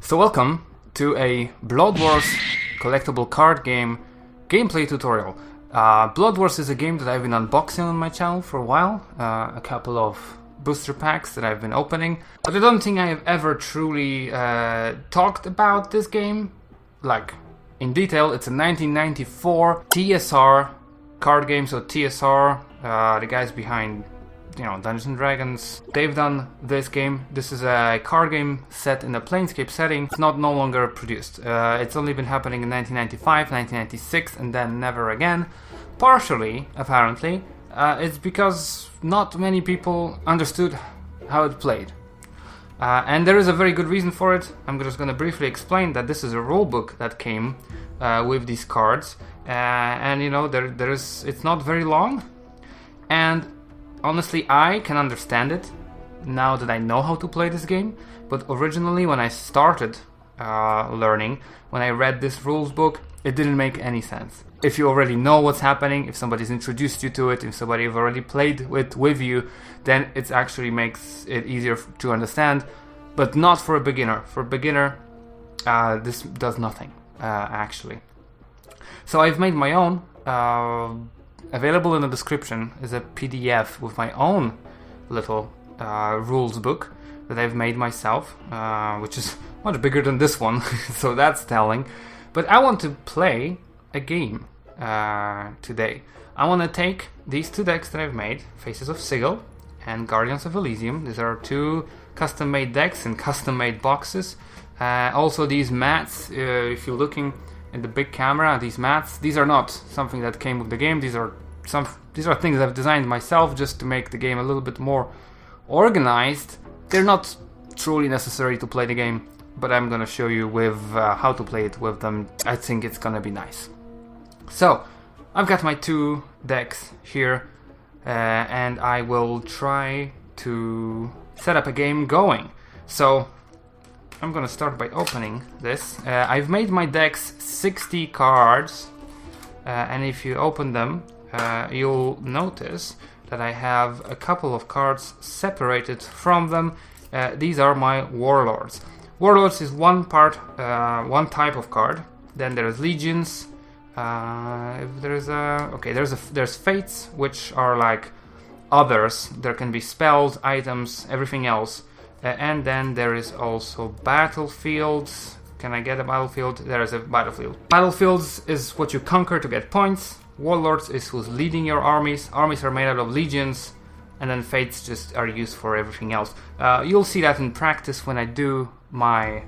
So welcome to a Blood Wars collectible card game gameplay tutorial. Blood Wars is a game that I've been unboxing on my channel for a while, a couple of booster packs that I've been opening, but I don't think I have ever truly talked about this game, like, in detail. It's a 1994 TSR card game, so TSR, the guys behind Dungeons and Dragons, they've done this game. This is a card game set in a Planescape setting. It's no longer produced. It's only been happening in 1995, 1996, and then never again. Partially, apparently, it's because not many people understood how it played. And there is a very good reason for it. I'm just going to briefly explain that this is a rulebook that came with these cards. And it's not very long. And honestly, I can understand it now that I know how to play this game, but originally when I started learning, when I read this rules book, it didn't make any sense. If you already know what's happening, if somebody's introduced you to it, if somebody have already played with you, then it actually makes it easier to understand, but not for a beginner. For a beginner, this does nothing, actually. So I've made my own. Available in the description is a PDF with my own little rules book that I've made myself, which is much bigger than this one, so that's telling. But I want to play a game today. I want to take these two decks that I've made, Faces of Sigil and Guardians of Elysium. These are two custom-made decks in custom-made boxes. Also these mats, if you're looking in the big camera, these mats, these are not something that came with the game. These are things I've designed myself just to make the game a little bit more organized. They're not truly necessary to play the game, but I'm gonna show you with how to play it with them. I think it's gonna be nice. So I've got my two decks here, and I will try to set up a game going. So I'm gonna start by opening this. I've made my decks 60 cards, and if you open them, you'll notice that I have a couple of cards separated from them. These are my Warlords. Warlords is one type of card. Then there's Legions. There's Fates, which are like others. There can be spells, items, everything else. And then there is also battlefields. Can I get a battlefield? There is a battlefield. Battlefields is what you conquer to get points. Warlords is who's leading your armies. Armies are made out of legions. And then fates just are used for everything else. You'll see that in practice when I do my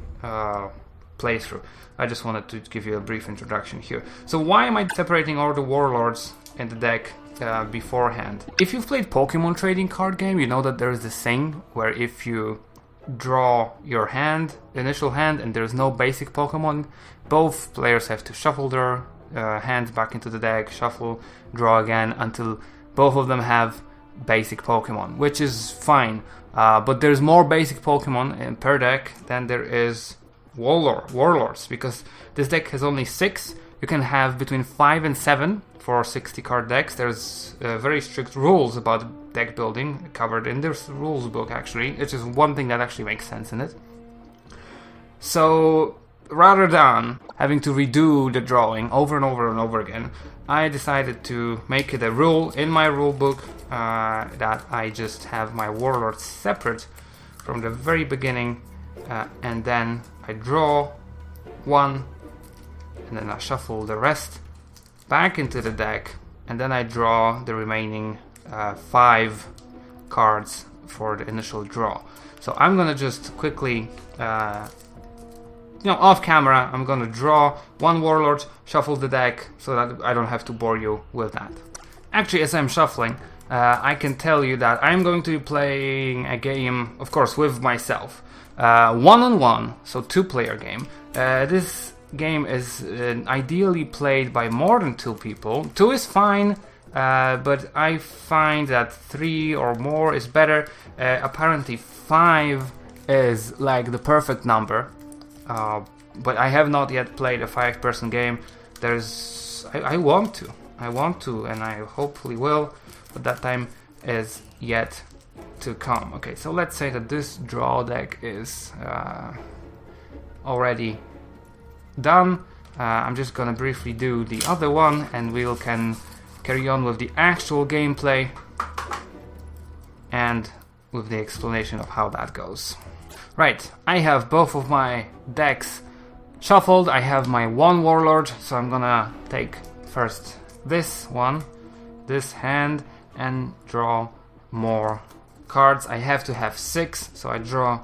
playthrough. I just wanted to give you a brief introduction here. So why am I separating all the warlords in the deck beforehand? If you've played Pokemon trading card game, you know that there is this thing where if you draw your hand, initial hand, and there's no basic Pokemon, both players have to shuffle their hands back into the deck, shuffle, draw again, until both of them have basic Pokemon, which is fine. But there's more basic Pokemon per deck than there is Warlords, because this deck has only 6. You can have between 5 and 7 for 60 card decks. There's very strict rules about deck building covered in this rules book, actually. It's just one thing that actually makes sense in it. So rather than having to redo the drawing over and over and over again, I decided to make it a rule in my rule book that I just have my warlords separate from the very beginning, and then I draw one, and then I shuffle the rest back into the deck, and then I draw the remaining 5 cards for the initial draw. So I'm gonna just quickly, off camera, I'm gonna draw one warlord, shuffle the deck, so that I don't have to bore you with that. Actually, as I'm shuffling, I can tell you that I'm going to be playing a game, of course, with myself. One-on-one, so 2-player game. This game is ideally played by more than 2 people. 2 is fine, but I find that 3 or more is better. Apparently 5 is like the perfect number, but I have not yet played a 5-person game. I want to, and I hopefully will, but that time is yet to come. Okay, so let's say that this draw deck is already done. I'm just gonna briefly do the other one and we can carry on with the actual gameplay and with the explanation of how that goes. Right, I have both of my decks shuffled. I have my one warlord, so I'm gonna take first this one, this hand, and draw more cards. I have to have 6, so I draw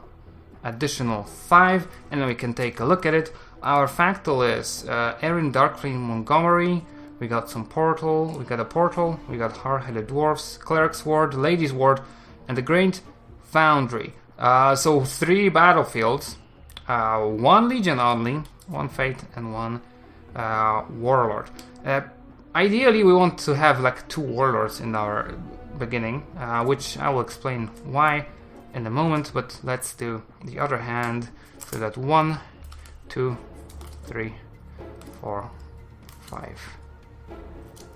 additional 5, and then we can take a look at it. Our factal is Erin Darkflame Montgomery. We got some portal, we got a portal, we got hard-headed dwarfs, cleric's ward, lady's ward, and the great foundry. So 3 battlefields, 1 legion only, 1 fate, and 1 warlord. Ideally, we want to have like 2 warlords in our beginning, which I will explain why in a moment. But let's do the other hand. So that 1, 2, 3, 4, 5,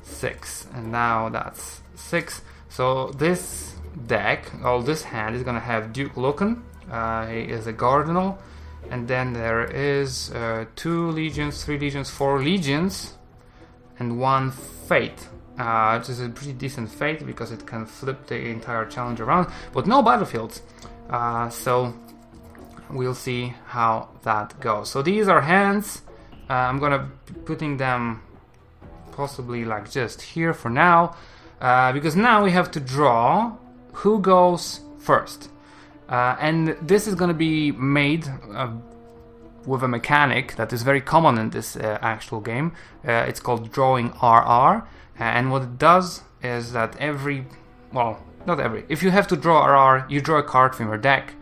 6, and now that's 6. So this deck, this hand is gonna have Duke Loken. He is a cardinal, and then there is 2 legions, 3 legions, 4 legions, and 1 fate. Which is a pretty decent fate because it can flip the entire challenge around, but no battlefields. So we'll see how that goes. So these are hands. I'm gonna be putting them possibly like just here for now, because now we have to draw who goes first. And this is gonna be made with a mechanic that is very common in this actual game. It's called drawing RR, and what it does is that if you have to draw RR, you draw a card from your deck,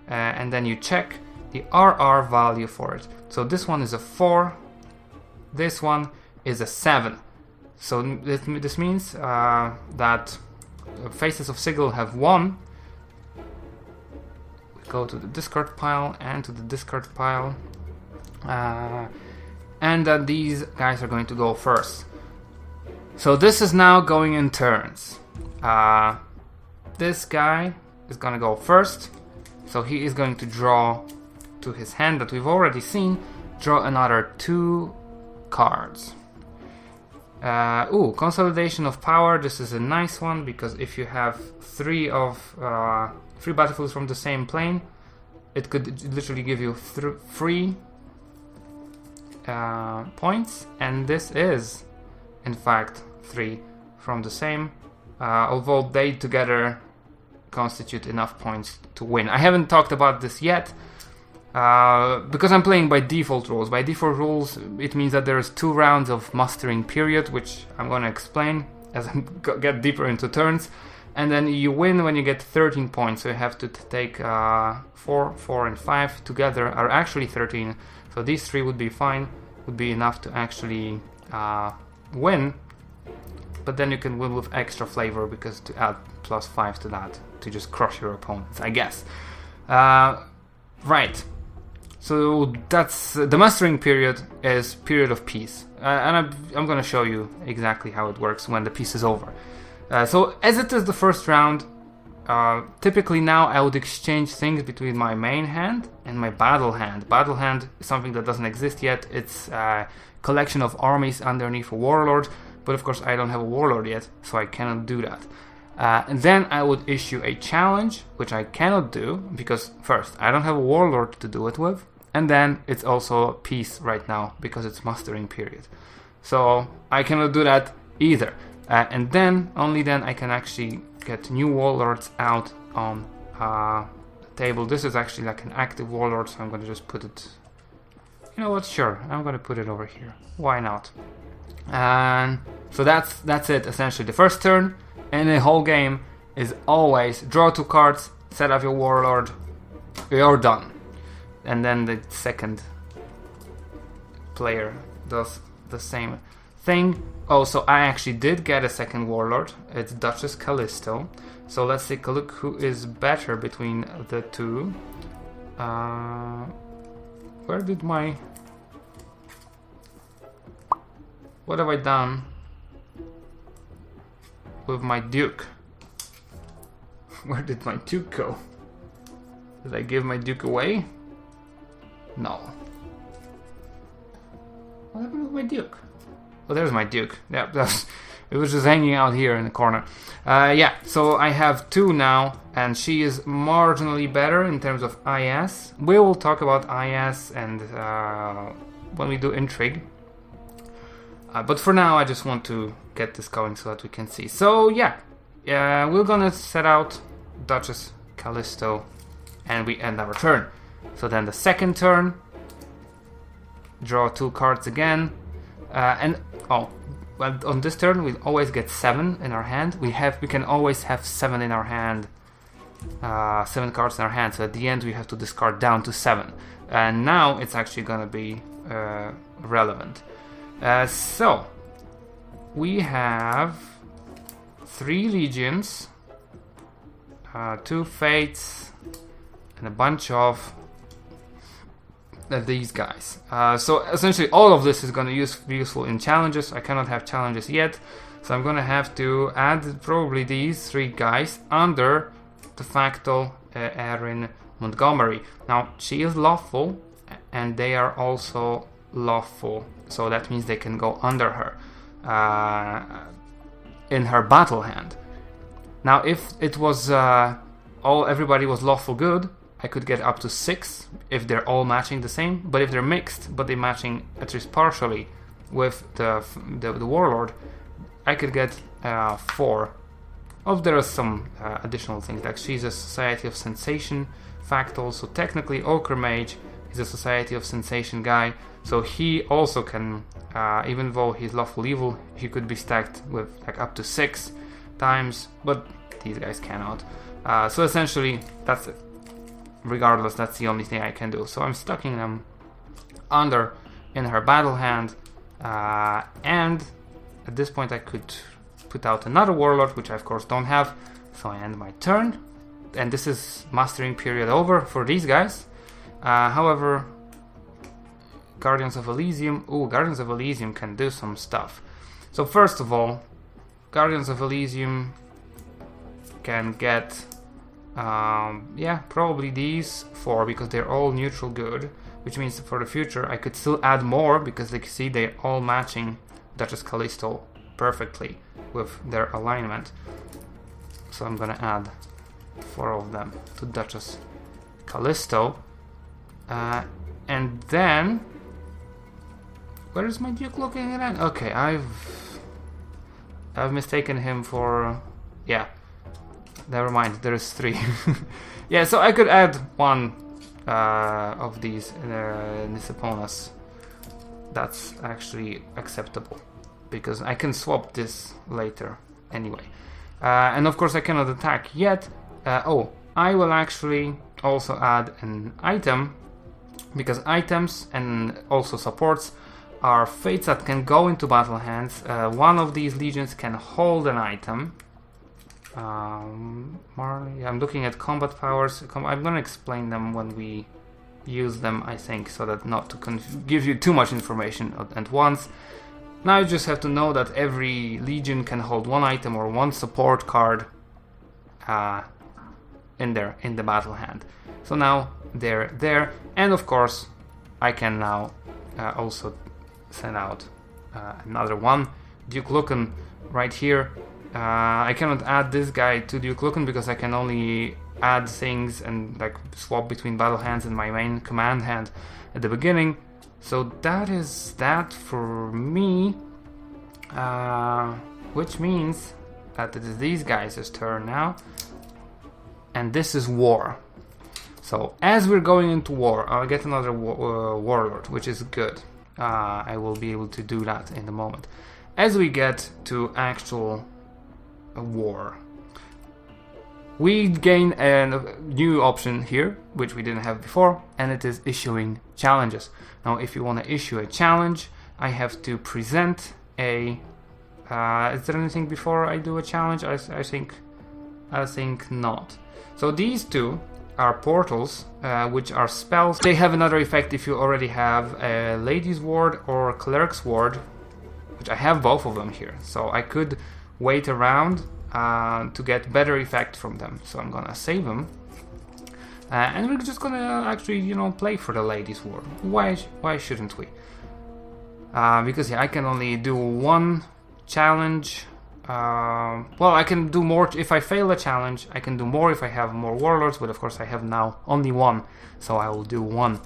and then you check the RR value for it. So this one is a 4, this one is a 7. So this means that Faces of Sigil have 1. We go to the discard pile and to the discard pile, and that these guys are going to go first. So this is now going in turns. This guy is going to go first, so he is going to draw to his hand that we've already seen, draw another 2 cards. Consolidation of Power. This is a nice one because if you have 3 battlefields from the same plane, it could literally give you 3 points, and this is in fact 3 from the same, although they together constitute enough points to win. I haven't talked about this yet because I'm playing by default rules. By default rules, it means that there's 2 rounds of mustering period, which I'm going to explain as I get deeper into turns, and then you win when you get 13 points. So you have to take 4, 4, and 5 together are actually 13. So these 3 would be fine, would be enough to actually win. But then you can win with extra flavor because to add +5 to that to just crush your opponents, I guess. Right. So that's the mustering period is period of peace, and I'm going to show you exactly how it works when the peace is over. So as it is the first round, typically now I would exchange things between my main hand and my battle hand. Battle hand is something that doesn't exist yet. It's a collection of armies underneath a warlord, but of course I don't have a warlord yet, so I cannot do that. And then I would issue a challenge, which I cannot do because first I don't have a warlord to do it with, and then it's also peace right now because it's mustering period. So I cannot do that either. And then, only then, I can actually get new warlords out on the table. This is actually like an active warlord, so I'm going to just put it... You know what? Sure, I'm going to put it over here. Why not? And so that's it, essentially. The first turn in the whole game is always draw 2 cards, set up your warlord, you're done. And then the second player does the same thing. Oh, so I actually did get a second warlord. It's Duchess Callisto. So let's take a look who is better between the 2. Where did my... What have I done with my Duke? Where did my Duke go? Did I give my Duke away? No. What happened with my Duke? Oh, there's my Duke. Yeah, it was just hanging out here in the corner. Yeah, so I have 2 now, and she is marginally better in terms of IS. We will talk about IS and when we do intrigue. But for now, I just want to get this going so that we can see. So yeah, we're gonna set out Duchess Callisto, and we end our turn. So then the second turn, draw 2 cards again, and well, on this turn we always get 7 in our hand. We can always have 7 in our hand, 7 cards in our hand. So at the end we have to discard down to 7, and now it's actually gonna be relevant. So we have 3 legions, 2 fates, and a bunch of these guys. So essentially all of this is going to be useful in challenges. I cannot have challenges yet, so I'm going to have to add probably these 3 guys under de facto Erin Montgomery. Now she is lawful and they are also lawful, so that means they can go under her in her battle hand. Now if it was everybody was lawful good, I could get up to 6 if they're all matching the same. But if they're mixed, but they're matching at least partially with the warlord, I could get 4. There are some additional things, like she's a Society of Sensation factal, so technically Ochre Mage is a Society of Sensation guy, so he also can, even though he's lawful evil, he could be stacked with like up to 6 times, but these guys cannot. So essentially that's it. Regardless, that's the only thing I can do. So I'm stacking them under in her battle hand, and at this point I could put out another warlord, which I of course don't have, so I end my turn, and this is mastering period over for these guys. However, Guardians of Elysium, Guardians of Elysium can do some stuff. So first of all, Guardians of Elysium can get probably these 4, because they're all neutral good, which means for the future I could still add more, because like you see they're all matching Duchess Callisto perfectly with their alignment. So I'm gonna add 4 of them to Duchess Callisto, and then where is my Duke looking at? Okay, I've mistaken him for never mind, there's 3. Yeah, so I could add 1 of these Niceponas. That's actually acceptable, because I can swap this later anyway. And of course I cannot attack yet. I will actually also add an item, because items and also supports are fates that can go into battle hands. One of these legions can hold an item. I'm looking at combat powers. I'm gonna explain them when we use them, I think, so that not to give you too much information at once. Now you just have to know that every legion can hold 1 item or 1 support card in the battle hand. So now they're there, and of course I can now also send out another one, Duke Lucan, right here. I cannot add this guy to Duke Lucan because I can only add things and like swap between battle hands and my main command hand at the beginning. So that is that for me, which means that it is these guys' turn now, and this is war. So as we're going into war, I'll get another warlord, which is good. I will be able to do that in a moment. As we get to actual war, we gain a new option here, which we didn't have before, and it is issuing challenges. Now if you want to issue a challenge, I have to present a is there anything before I do a challenge? I think not. So these 2 are portals, which are spells. They have another effect if you already have a Lady's Ward or a Cleric's Ward, which I have both of them here. So I could wait around to get better effect from them. So I'm gonna save them, and we're just gonna actually, play for the Lady's Ward. Why shouldn't we? Because yeah, I can only do one challenge. Well, I can do more if I fail a challenge. I can do more if I have more warlords, but of course I have now only one, so I will do one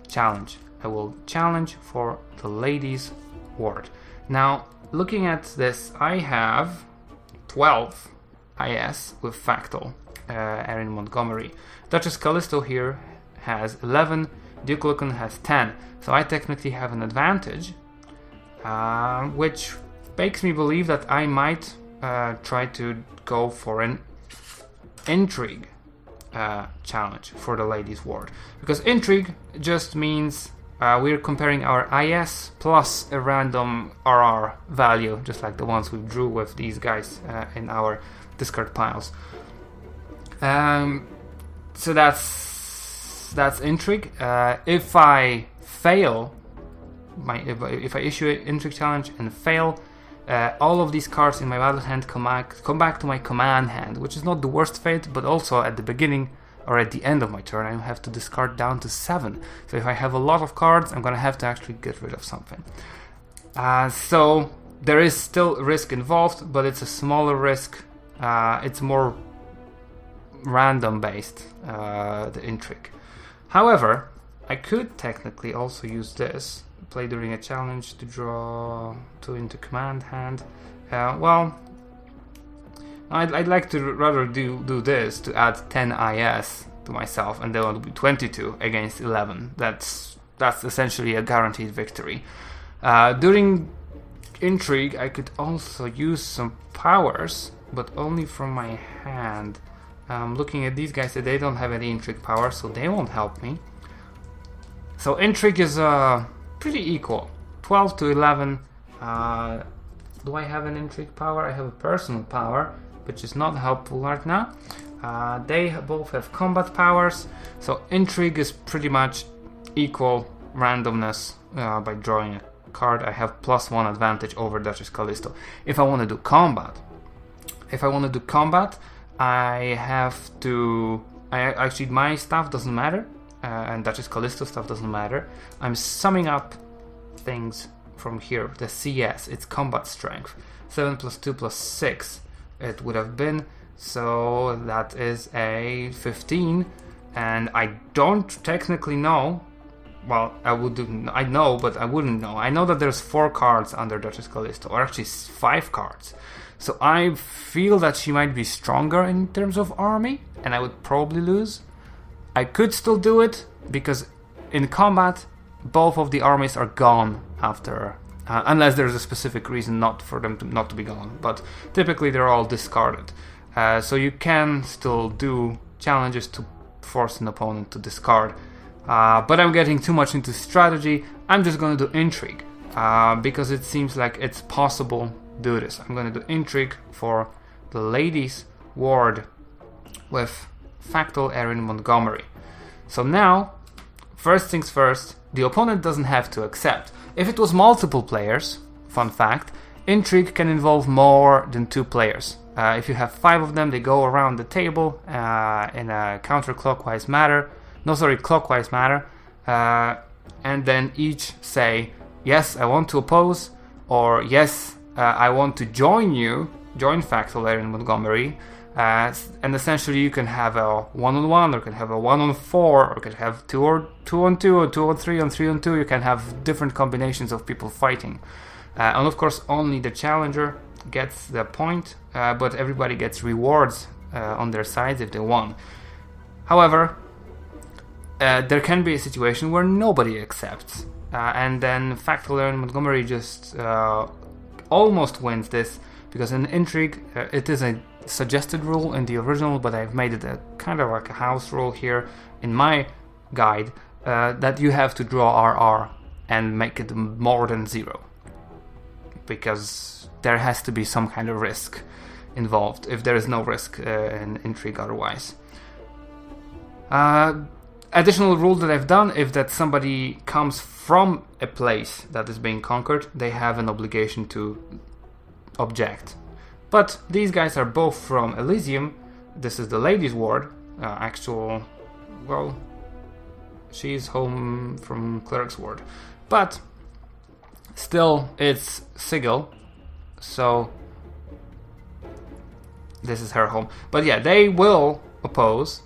challenge. I will challenge for the Ladies' Ward. Now, looking at this, I have 12 IS with Factal, Erin Montgomery. Duchess Callisto here has 11, Duke Lucan has 10, so I technically have an advantage, which makes me believe that I might try to go for an intrigue challenge for the Ladies' Ward. Because intrigue just means we're comparing our IS plus a random RR value, just like the ones we drew with these guys in our discard piles. So that's intrigue. If I fail, if I issue an intrigue challenge and fail, all of these cards in my battle hand come back to my command hand, which is not the worst fate, but also at the beginning or at the end of my turn I have to discard down to 7. So if I have a lot of cards, I'm gonna have to actually get rid of something. So there is still risk involved, but it's a smaller risk. It's more random based, the intrigue. However, I could technically also use this, play during a challenge to draw 2 into command hand. Well, I'd like to rather do this to add 10 IS to myself, and then it'll be 22 against 11. That's essentially a guaranteed victory. During intrigue, I could also use some powers, but only from my hand. Looking at these guys, they don't have any intrigue power, so they won't help me. So intrigue is pretty equal, 12 to 11. Do I have an intrigue power? I have a personal power, which is not helpful right now. They both have combat powers, so intrigue is pretty much equal randomness by drawing a card. I have +1 advantage over Duchess Callisto. If I want to do combat, I have to. Actually, my stuff doesn't matter, and Duchess Callisto stuff doesn't matter. I'm summing up things from here. The CS, it's combat strength, 7 + 2 + 6. It would have been, so that is a 15, and I don't technically know. Well, I know, but I wouldn't know. I know that there's 4 cards under Duchess Callisto, or actually 5 cards. So I feel that she might be stronger in terms of army, and I would probably lose. I could still do it, because in combat, both of the armies are gone after, unless there's a specific reason not for them not to be gone. But typically they're all discarded. So you can still do challenges to force an opponent to discard. But I'm getting too much into strategy. I'm just going to do intrigue, because it seems like it's possible to do this. I'm going to do intrigue for the Ladies' Ward with Factal Erin Montgomery. So now, first things first, the opponent doesn't have to accept. If it was multiple players, fun fact, intrigue can involve more than 2 players. If you have 5 of them, they go around the table in a clockwise manner, and then each say, yes, I want to oppose, or yes, I want to join Factal Erin Montgomery. And essentially you can have a 1-on-1, or you can have a 1-on-4, or you can have 2-on-2, or 2-on-3, and 3-on-2. You can have different combinations of people fighting. And of course only the challenger gets the point, but everybody gets rewards on their sides if they won. However, there can be a situation where nobody accepts, and then Factal Erin Montgomery just almost wins this, because in intrigue it is a suggested rule in the original, but I've made it a kind of like a house rule here in my guide, that you have to draw RR and make it more than 0, because there has to be some kind of risk involved if there is no risk in intrigue otherwise. Additional rule that I've done, if that somebody comes from a place that is being conquered, they have an obligation to object. But these guys are both from Elysium. This is the Ladies' Ward. She's home from Cleric's Ward. But Still, it's Sigil, so this is her home. But yeah, they will oppose.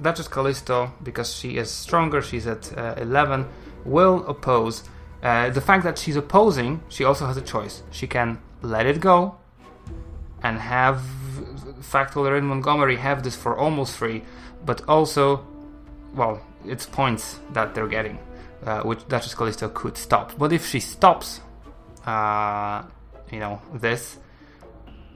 Duchess Callisto, because she is stronger, she's at 11, will oppose. The fact that she's opposing, she also has a choice. She can let it go and have Factual Error in Montgomery have this for almost free, but also, well, it's points that they're getting, which Duchess Callisto could stop. But if she stops, this,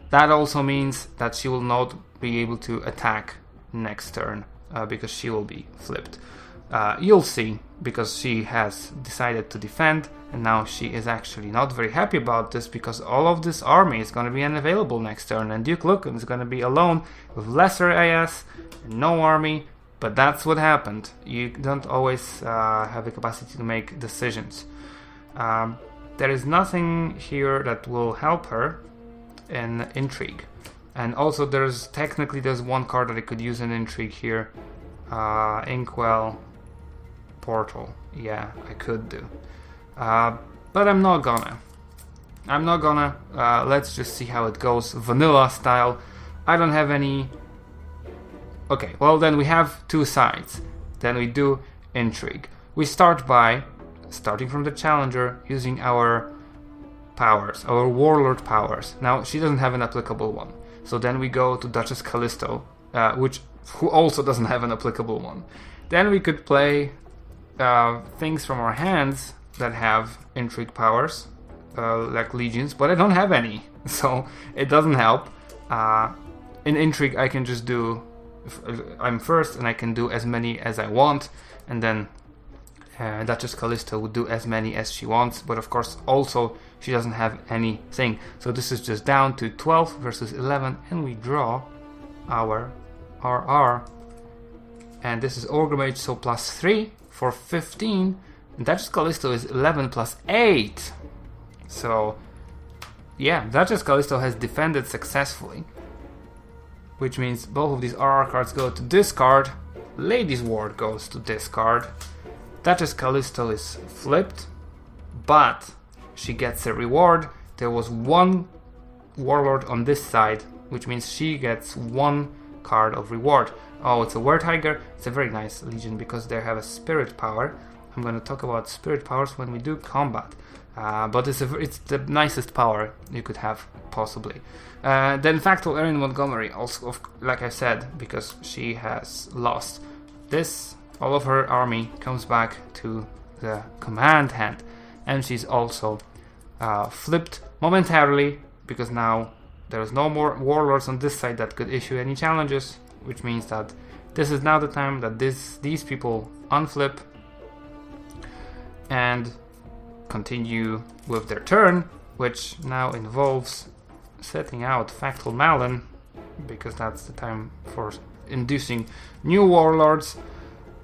that also means that she will not be able to attack next turn, because she will be flipped. You'll see, because she has decided to defend, and now she is actually not very happy about this, because all of this army is going to be unavailable next turn, and Duke Lucan is going to be alone with lesser AS and no army. But that's what happened. You don't always have the capacity to make decisions. There is nothing here that will help her in Intrigue. And also there's one card that I could use in Intrigue here. Inkwell Portal. Yeah, I could do. But I'm not gonna. Let's just see how it goes. Vanilla style. I don't have any... Okay, well then we have two sides. Then we do Intrigue. We start by starting from the challenger, using our powers, our warlord powers. Now she doesn't have an applicable one. So then we go to Duchess Callisto, who also doesn't have an applicable one. Then we could play things from our hands that have Intrigue powers, like legions, but I don't have any, so it doesn't help. In Intrigue I can just do... I'm first and I can do as many as I want, and then Duchess Callisto would do as many as she wants, but of course also she doesn't have anything. So this is just down to 12 versus 11, and we draw our RR. And this is Ogre Mage, so +3 for 15. And Duchess Callisto is 11 plus 8. So yeah, Duchess Callisto has defended successfully, which means both of these RR cards go to discard. Lady's Ward goes to discard. Duchess Callisto is flipped, but she gets a reward. There was one warlord on this side, which means she gets one card of reward. Oh, it's a Wertiger. It's a very nice legion because they have a spirit power. I'm going to talk about spirit powers when we do combat. But it's the nicest power you could have, possibly. Then Factual Erin Montgomery, also, like I said, because she has lost this, all of her army comes back to the command hand, and she's also flipped momentarily, because now there's no more warlords on this side that could issue any challenges, which means that this is now the time that these people unflip and continue with their turn, which now involves setting out Factual Malin, because that's the time for inducing new warlords.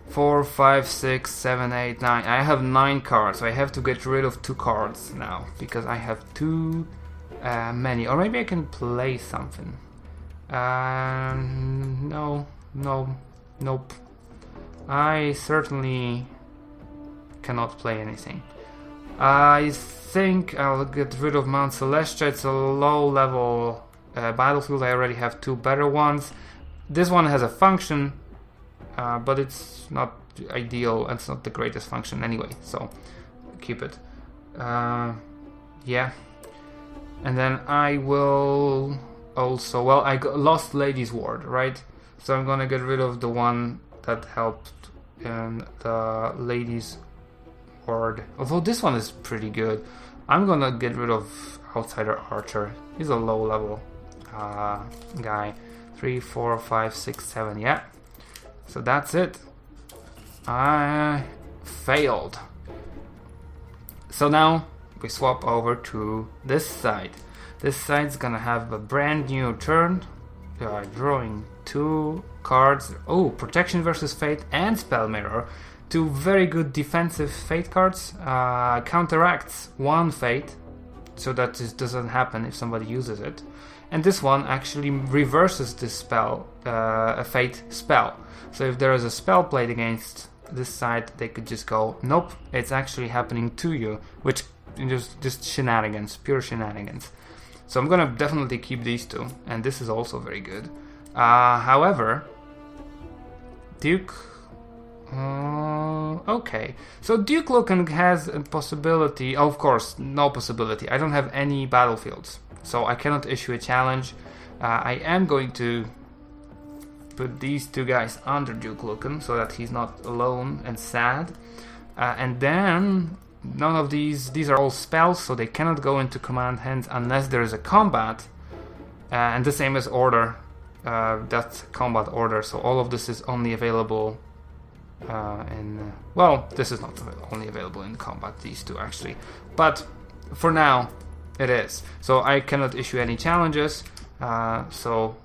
4, 5, 6, 7, 8, 9. I have 9 cards, so I have to get rid of 2 cards now, because I have too many. Or maybe I can play something. Nope. I certainly cannot play anything. I think I'll get rid of Mount Celestia. It's a low level battlefield. I already have 2 better ones. This one has a function, but it's not ideal, and it's not the greatest function anyway, so keep it. Yeah. And then I will also... Well, I lost Lady's Ward, right? So I'm gonna get rid of the one that helped in the Lady's Ward. Although this one is pretty good. I'm gonna get rid of Outsider Archer. He's a low level guy. 3, 4, 5, 6, 7, yeah. So that's it. I failed. So now we swap over to this side. This side's gonna have a brand new turn. Drawing 2 cards. Oh, Protection versus Fate and Spell Mirror. 2 very good defensive Fate cards. Counteracts 1 Fate, so that this doesn't happen if somebody uses it. And this one actually reverses this spell, a Fate spell. So if there is a spell played against this side, they could just go, nope, it's actually happening to you, which just shenanigans, pure shenanigans. So I'm gonna definitely keep these two, and this is also very good. However, Duke. Okay, so Duke Lucan has a possibility. Of course, no possibility. I don't have any battlefields, so I cannot issue a challenge. I am going to put these two guys under Duke Lucan so that he's not alone and sad. And then none of these are all spells, so they cannot go into command hands unless there is a combat. And the same as order. That's combat order, so all of this is only available well, this is not only available in combat, these two actually, but for now it is. So I cannot issue any challenges, so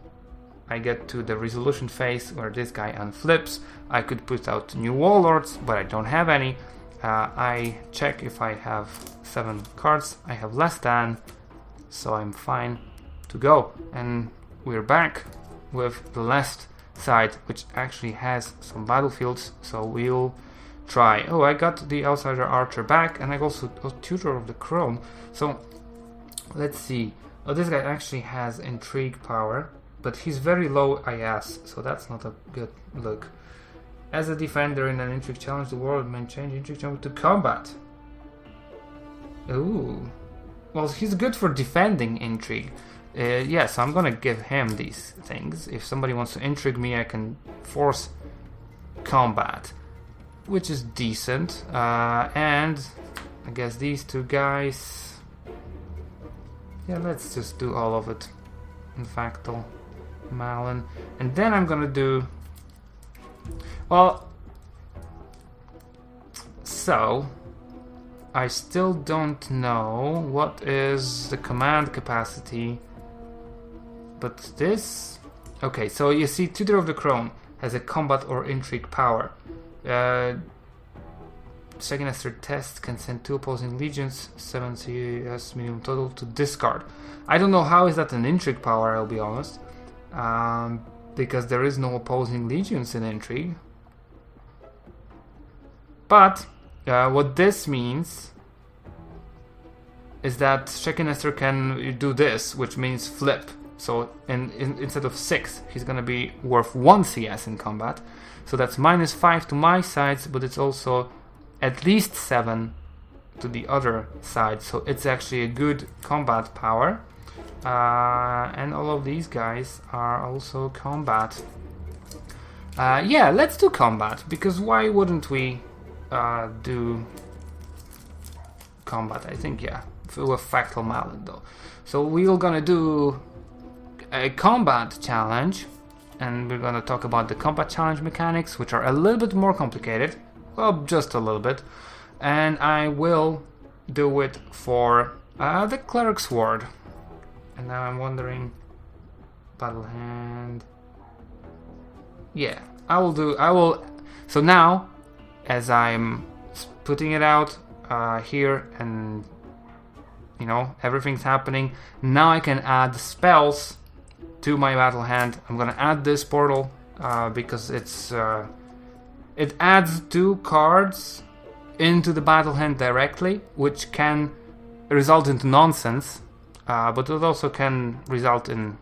I get to the resolution phase where this guy unflips. I could put out new warlords, but I don't have any. I check if I have 7 cards. I have less than, so I'm fine to go. And we're back with the left side, which actually has some battlefields, so we'll try. Oh, I got the Outsider Archer back, and I also got Tutor of the Chrome. So let's see. Oh, this guy actually has Intrigue power, but he's very low IS, so that's not a good look. As a defender in an Intrigue challenge, the world may change Intrigue challenge to combat. Ooh. Well, he's good for defending Intrigue. Yeah, so I'm gonna give him these things. If somebody wants to intrigue me, I can force combat, which is decent. And I guess these two guys. Yeah, let's just do all of it. Infactal, Malin, and then I'm gonna do. Well, so I still don't know what is the command capacity. But this... Okay, so you see Tutor of the Crown has a combat or intrigue power. Second Esther test can send 2 opposing legions, 7 CS minimum total, to discard. I don't know how is that an intrigue power, I'll be honest. Because there is no opposing legions in intrigue. But what this means is that Second Esther can do this, which means flip. So instead of 6, he's gonna be worth 1 CS in combat. So that's -5 to my sides, but it's also at least 7 to the other side. So it's actually a good combat power. And all of these guys are also combat. Yeah, let's do combat, because why wouldn't we do combat? I think, yeah, with Factal Malin though. So we're gonna do a combat challenge, and we're gonna talk about the combat challenge mechanics, which are a little bit more complicated. Well, just a little bit. And I will do it for the Cleric's Ward. And now I'm wondering, battle hand. Yeah, I will. So now, as I'm putting it out here, and you know everything's happening, now I can add spells to my battle hand. I'm gonna add this portal because it adds 2 cards into the battle hand directly, which can result into nonsense, but it also can result in,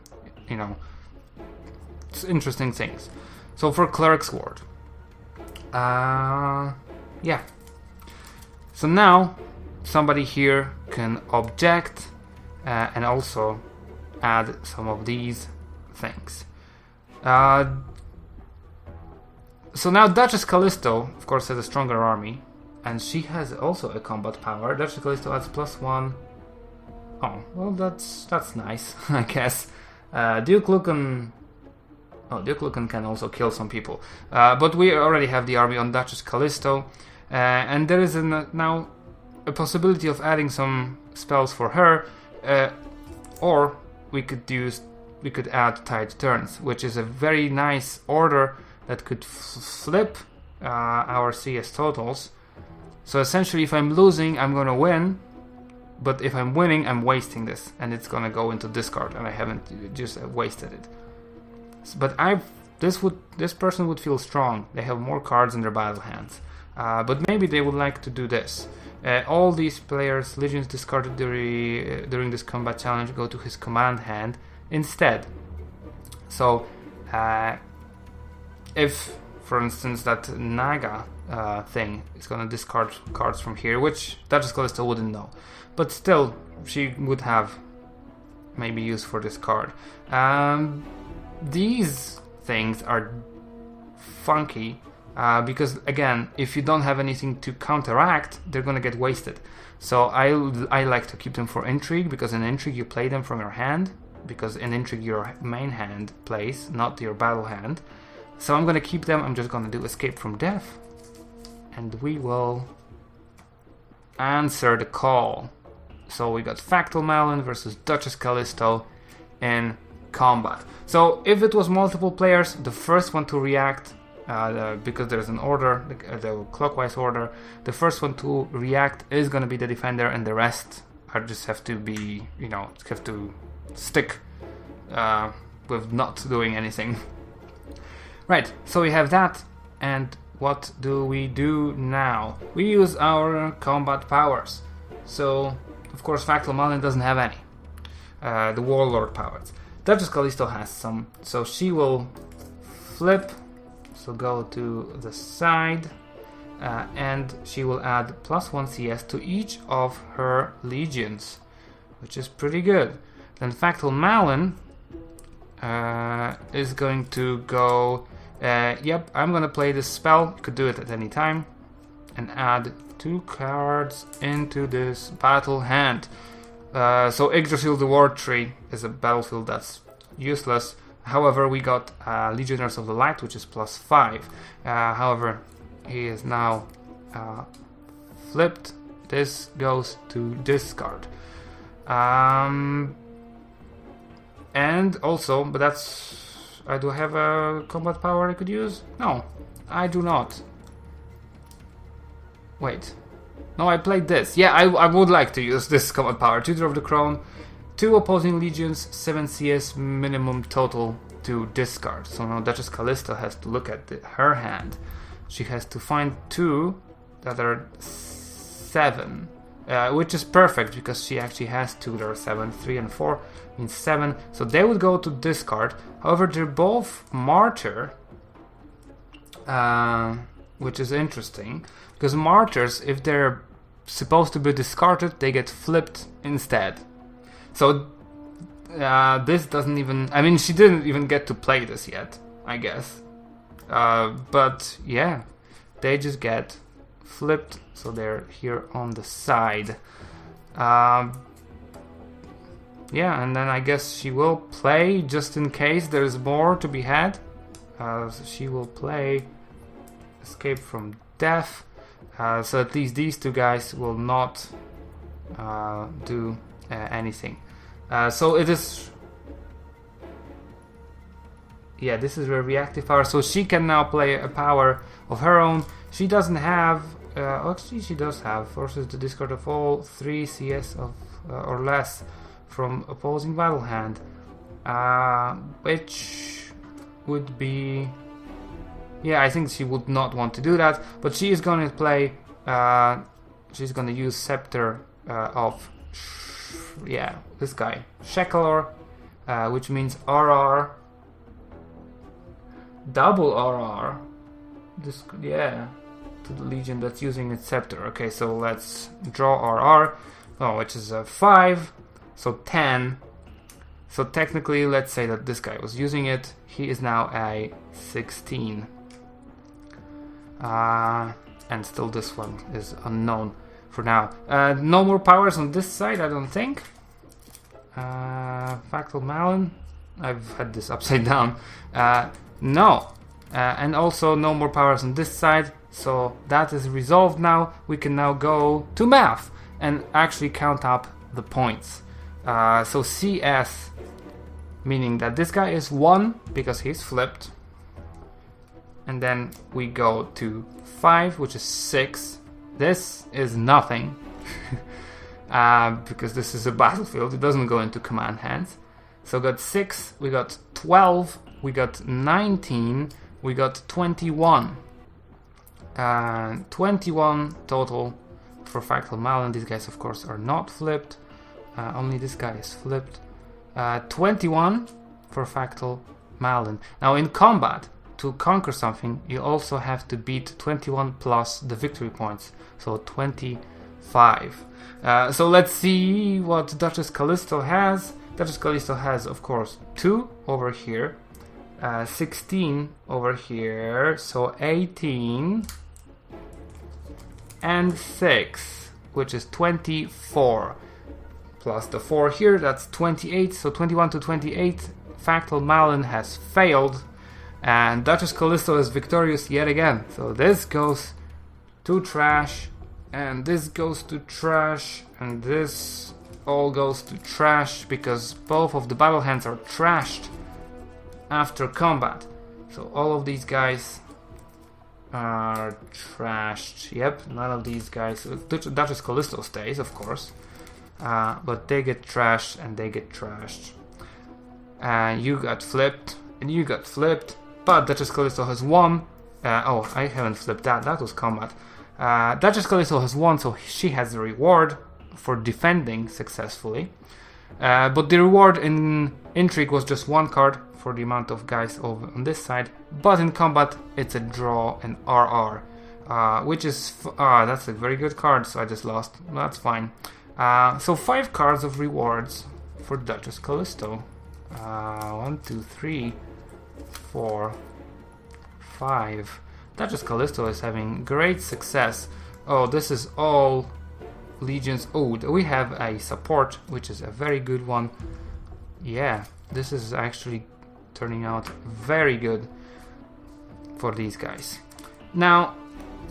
you know, interesting things. So for Cleric's Ward, yeah. So now somebody here can object and also add some of these things. So now Duchess Callisto, of course, has a stronger army, and she has also a combat power. Duchess Callisto adds +1. Oh, well, that's nice, I guess. Duke Lucan. Oh, Duke Lucan can also kill some people, but we already have the army on Duchess Callisto, and there is now a possibility of adding some spells for her, or we could add Tide Turns, which is a very nice order that could flip our CS totals. So essentially, if I'm losing, I'm gonna win, but if I'm winning, I'm wasting this, and it's gonna go into discard, and I haven't just wasted it. But this person would feel strong. They have more cards in their battle hands, but maybe they would like to do this. All these players' legions discarded during this combat challenge go to his command hand instead. So, if, for instance, that Naga thing is going to discard cards from here, which Duchess Callisto wouldn't know, but still, she would have maybe use for this card. These things are funky because, again, if you don't have anything to counteract, they're gonna get wasted. So I like to keep them for intrigue, because in intrigue you play them from your hand, because in intrigue your main hand plays, not your battle hand. So I'm gonna keep them. I'm just gonna do escape from death, and we will answer the call. So we got Factal Malin versus Duchess Callisto in combat. So if it was multiple players, the first one to react, because there's an order, the clockwise order, the first one to react is going to be the defender, and the rest are just have to be, have to stick with not doing anything. Right, so we have that, and what do we do now? We use our combat powers. So, of course, Factal Malin doesn't have any. The Warlord powers. Duchess Callisto has some, so she will flip, so go to the side, and she will add +1 CS to each of her legions, which is pretty good. Then Factal Malin is going to go, yep, I'm going to play this spell, you could do it at any time, and add 2 cards into this battle hand. So Yggdrasil the War Tree is a battlefield that's useless. However, we got Legionnaires of the Light, which is +5. However, he is now flipped. This goes to discard. And also, but that's... do I have a combat power I could use? No, I do not. Wait. No, I played this. Yeah, I would like to use this combat power. Tutor of the Crown, 2 opposing legions, 7 CS minimum total to discard. So now Duchess Callisto has to look at her hand. She has to find 2 that are 7, which is perfect because she actually has 2 that are 7. 3 and 4 means 7. So they would go to discard. However, they're both Martyr, which is interesting. Because martyrs, if they're supposed to be discarded, they get flipped instead. So this doesn't even... I mean, she didn't even get to play this yet, I guess. But yeah, they just get flipped, so they're here on the side. Yeah, and then I guess she will play just in case there's more to be had. So she will play Escape from Death. So at least these 2 guys will not do anything. So it is... Yeah, this is her reactive power. So she can now play a power of her own. She doesn't have... actually, she does have. Forces the discard of all 3 CS of or less from opposing battle hand. Which would be... Yeah, I think she would not want to do that, but she is going to play, she's going to use Scepter of, this guy, Shekelor, which means RR, double RR, this, to the Legion that's using its Scepter. Okay, so let's draw RR, which is a 5, so 10. So technically, let's say that this guy was using it, he is now a 16. And still this one is unknown for now. No more powers on this side, I don't think. Factal Malin, I've had this upside down. No. And also no more powers on this side, so that is resolved now. We can now go to math and actually count up the points. So CS, meaning that this guy is 1 because he's flipped. And then we go to 5, which is 6. This is nothing. Because this is a battlefield. It doesn't go into command hands. So we got 6, we got 12, we got 19, we got 21. 21 total for Fractal Malin. These guys, of course, are not flipped. Only this guy is flipped. 21 for Fractal Malin. Now, in combat, to conquer something, you also have to beat 21 plus the victory points. So 25. So let's see what Duchess Callisto has. Duchess Callisto has, of course, 2 over here. 16 over here. So 18. And 6, which is 24. Plus the 4 here, that's 28. So 21 to 28. Fractal Malin has failed. And Duchess Callisto is victorious yet again. So this goes to trash. And this goes to trash. And this all goes to trash. Because both of the battle hands are trashed after combat. So all of these guys are trashed. Yep, none of these guys. Duchess Callisto stays, of course. But they get trashed and they get trashed. And you got flipped. And you got flipped. But Duchess Callisto has won. Oh, I haven't flipped that. That was combat. Duchess Callisto has won, so she has the reward for defending successfully. But the reward in Intrigue was just 1 card for the amount of guys over on this side. But in combat, it's a draw and RR. Which is... that's a very good card, so I just lost. That's fine. So 5 cards of rewards for Duchess Callisto. 1, 2, 3, 4, 5. Duchess Callisto is having great success. Oh, this is all legions. Oh, we have a support, which is a very good one. Yeah, this is actually turning out very good for these guys. Now,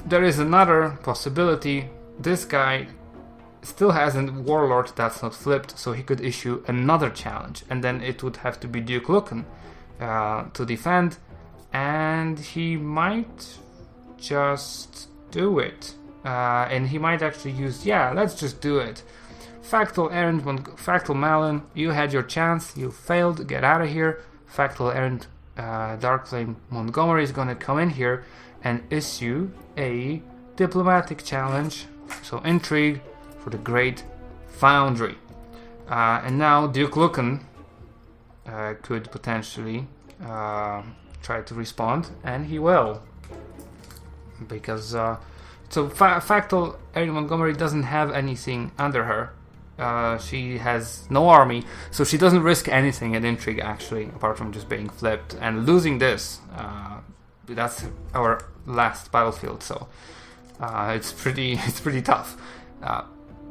there is another possibility. This guy still has a warlord that's not flipped, so he could issue another challenge, and then it would have to be Duke Lucan to defend, and he might just do it. And he might actually use, yeah, let's just do it. Fractal Malin, you had your chance, you failed, get out of here. Fractal Errant Darkflame Montgomery is gonna come in here and issue a diplomatic challenge, so intrigue for the Great Foundry. And now Duke Lucan could potentially try to respond, and he will. Because, so Fractal Erin Montgomery doesn't have anything under her. She has no army, so she doesn't risk anything in intrigue, actually, apart from just being flipped and losing this. That's our last battlefield, so it's pretty tough.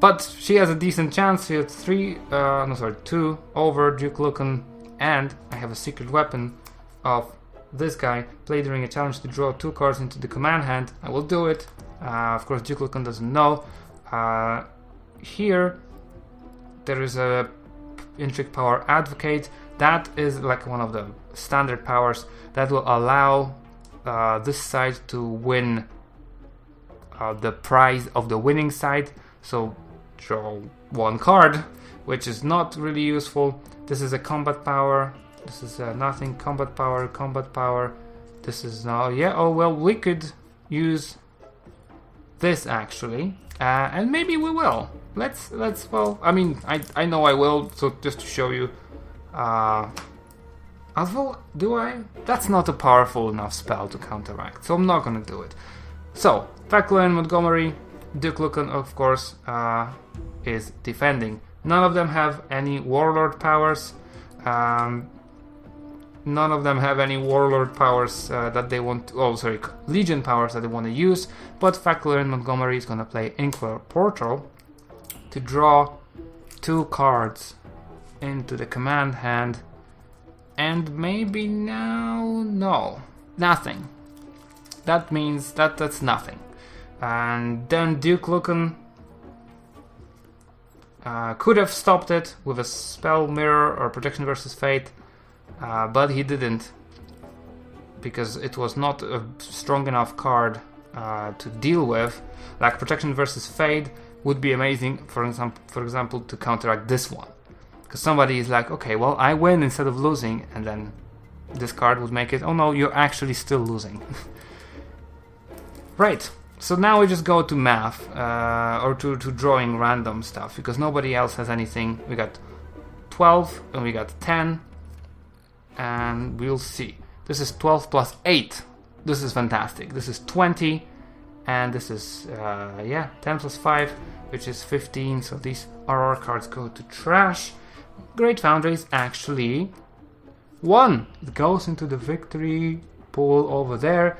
But she has a decent chance. She has 2 over Duke Lucan, and I have a secret weapon of this guy. Play during a challenge to draw 2 cards into the command hand. I will do it. Of course, Duke Lucan doesn't know. Here, there is a Intrigue Power Advocate. That is like one of the standard powers that will allow this side to win the prize of the winning side. So draw 1 card, which is not really useful. This is a combat power. This is nothing. Combat power. This is now, yeah. Oh well, we could use this actually, and maybe we will. Let's. Well, I mean, I know I will. So just to show you, although do I? That's not a powerful enough spell to counteract, so I'm not gonna do it. So Fractal and Montgomery, Duke Lucan, of course, is defending. None of them have any warlord powers. None of them have any warlord powers that they want to, legion powers that they want to use. But Fractal and Montgomery is going to play Inquisitor Portal to draw 2 cards into the command hand. And maybe now, no, nothing. That means that's nothing. And then Duke Lucan could have stopped it with a spell mirror or protection versus fate, but he didn't, because it was not a strong enough card to deal with. Like protection versus fade would be amazing, for example, to counteract this one, because somebody is like, okay, well, I win instead of losing, and then this card would make it, oh no, you're actually still losing. Right. So now we just go to math, or to drawing random stuff, because nobody else has anything. We got 12 and we got 10, and we'll see. This is 12 plus 8. This is fantastic. This is 20, and this is 10 plus 5, which is 15. So these RR cards go to trash. Great Foundries actually won. It goes into the victory pool over there.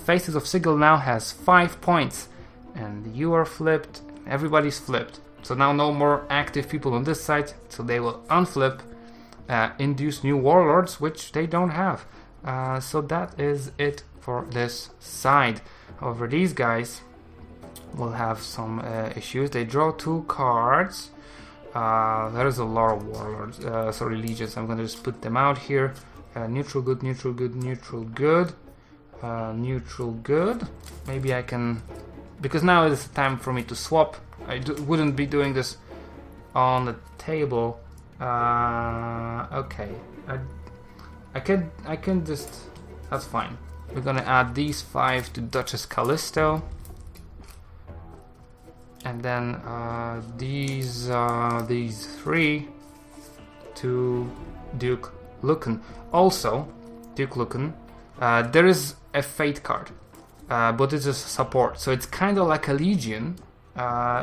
Faces of Sigil now has 5 points, and you are flipped. Everybody's flipped. So now no more active people on this side, so they will unflip, induce new warlords, which they don't have. So that is it for this side. However, these guys will have some issues. They draw 2 cards. There is a lot of warlords, legions. I'm gonna just put them out here. Neutral good, neutral good, neutral good. Neutral good. Maybe I can, because now is the time for me to swap. I wouldn't be doing this on the table. Okay, I can just, that's fine. We're gonna add these 5 to Duchess Callisto, and then these 3 to Duke Lucan. Also, Duke Lucan. There is a Fate card, but it's a support, so it's kind of like a Legion,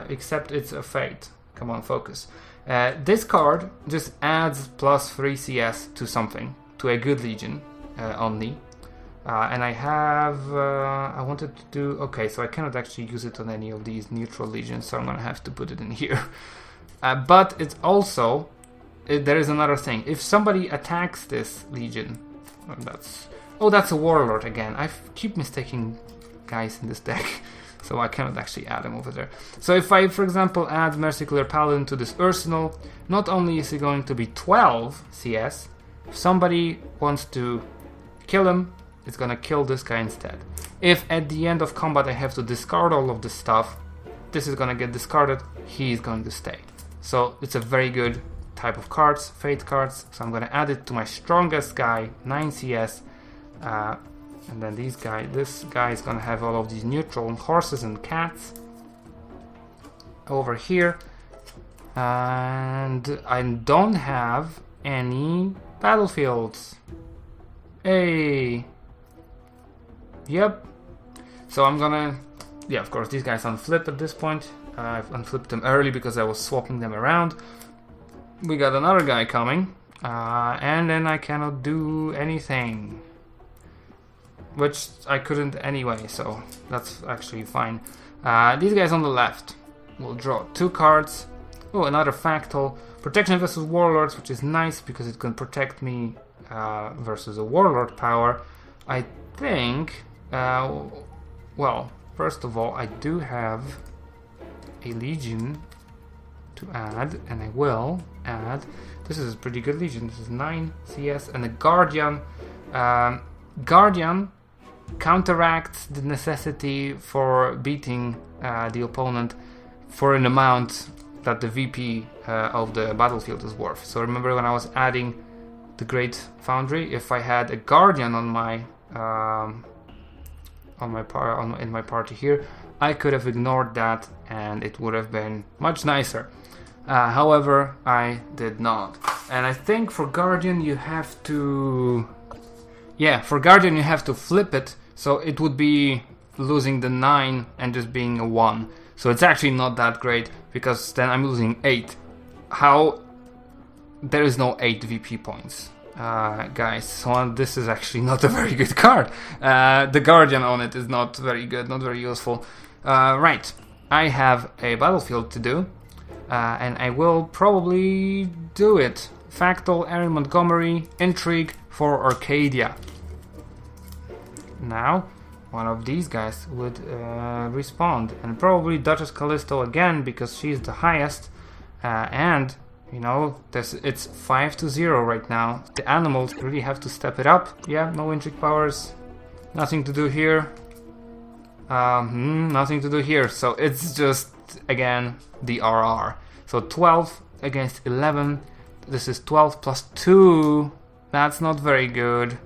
except it's a Fate. Come on, focus. This card just adds plus 3 CS to something, to a good Legion only. And I have, I wanted to do, okay, so I cannot actually use it on any of these neutral Legions, so I'm gonna have to put it in here. But it's also, there is another thing. If somebody attacks this Legion, that's a Warlord again. I keep mistaking guys in this deck, so I cannot actually add him over there. So if I, for example, add Merciless Paladin to this arsenal, not only is he going to be 12 CS, if somebody wants to kill him, it's gonna kill this guy instead. If at the end of combat I have to discard all of this stuff, this is gonna get discarded, he is going to stay. So it's a very good type of cards, Fate cards, so I'm gonna add it to my strongest guy, 9 CS. And then this guy is gonna have all of these neutral horses and cats over here, and I don't have any battlefields. Hey, yep. So I'm gonna, of course these guys unflip at this point. I've unflipped them early because I was swapping them around. We got another guy coming, and then I cannot do anything, which I couldn't anyway, so that's actually fine. These guys on the left will draw 2 cards. Oh, another Fractal. Protection versus Warlords, which is nice because it can protect me versus a Warlord power. I think, well, first of all, I do have a Legion to add, and I will add, this is a pretty good Legion, this is 9 CS, and a Guardian. Guardian counteracts the necessity for beating the opponent for an amount that the VP of the battlefield is worth. So remember when I was adding the Great Foundry, if I had a Guardian on my in my party here, I could have ignored that and it would have been much nicer. However, I did not. And I think for Guardian you have to, for Guardian you have to flip it, so it would be losing the 9 and just being a 1. So it's actually not that great, because then I'm losing 8. There is no 8 VP points, guys. So this is actually not a very good card. The Guardian on it is not very good, not very useful. Right, I have a battlefield to do, and I will probably do it. Fractal, Erin Montgomery, Intrigue for Arcadia. Now, one of these guys would respond, and probably Duchess Callisto again, because she's the highest, and you know, it's 5-0 right now. The animals really have to step it up. No intrigue powers, nothing to do here. Nothing to do here. So it's just again the RR. So 12 against 11. This is 12 plus 2. That's not very good.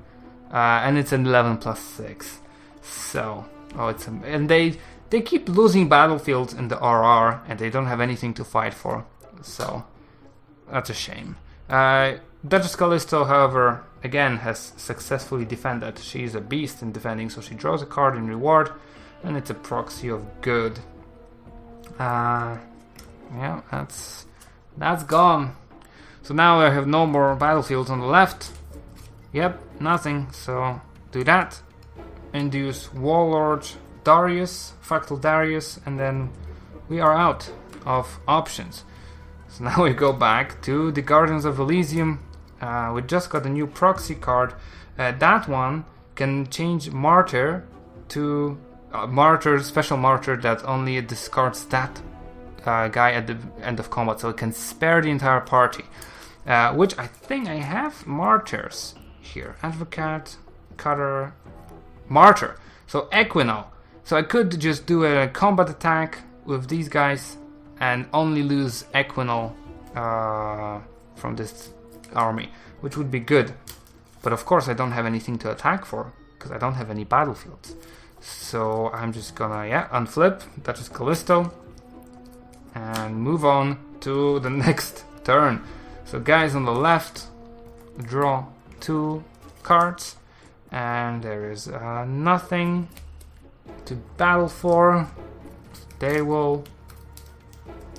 And it's an 11 plus 6. So Oh, and they keep losing battlefields in the RR, and they don't have anything to fight for. So that's a shame. Duchess Callisto, however, again has successfully defended. She's a beast in defending, so she draws a card in reward, and it's a proxy of good. Yeah, that's gone. So now I have no more battlefields on the left. Yep, nothing. So do that. Induce Warlord Darius, Fractal Darius, and then we are out of options. So now we go back to the Guardians of Elysium. We just got a new proxy card. That one can change Martyr to Martyr, special Martyr that only discards that guy at the end of combat, so it can spare the entire party. Which I think I have Martyrs here. Advocate, Cutter, Martyr. So Equinal. So I could just do a combat attack with these guys and only lose Equinal from this army, which would be good. But of course I don't have anything to attack for, because I don't have any battlefields. So I'm just gonna, unflip Duchess Callisto and move on to the next turn. So guys on the left draw 2 cards, and there is nothing to battle for. They will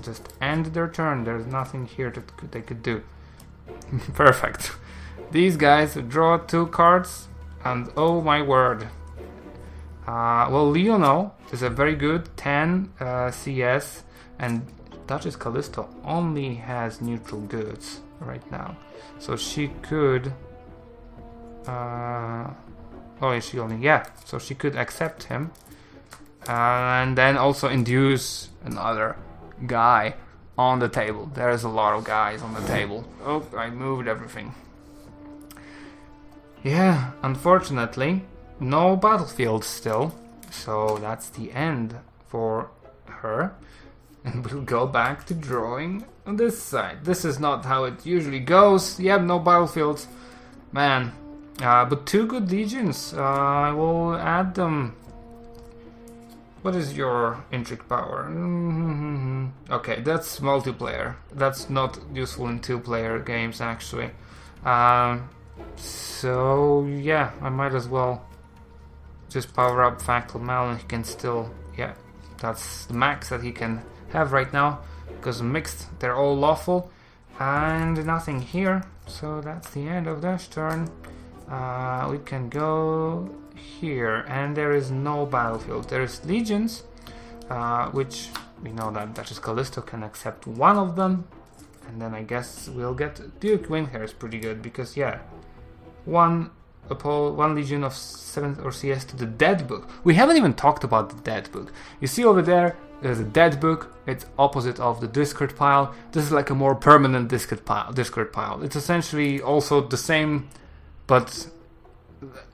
just end their turn. There's nothing here that they could do. Perfect. These guys draw 2 cards, and oh my word. Well, Leonel is a very good 10 CS, and Duchess Callisto only has neutral goods right now. So she could... so she could accept him. And then also induce another guy on the table. There's a lot of guys on the table. Oh, I moved everything. Yeah, unfortunately, no battlefield still. So that's the end for her. And we'll go back to drawing on this side. This is not how it usually goes. Yep, no battlefields. Man. But 2 good legions. I will add them. What is your intrigue power? Okay, that's multiplayer. That's not useful in 2-player games, actually. So, yeah, I might as well just power up Fractal Mal, and he can still... Yeah, that's the max that he can have right now, because mixed, they're all lawful, and nothing here. So that's the end of this turn. We can go here, and there is no battlefield. There is legions, which we know that Duchess Callisto can accept one of them, and then I guess we'll get Duke Windhair is pretty good, because one legion of 7th or CS to the Dead Book. We haven't even talked about the Dead Book. You see over there, there's a Dead Book. It's opposite of the discard pile. This is like a more permanent discard pile. It's essentially also the same, but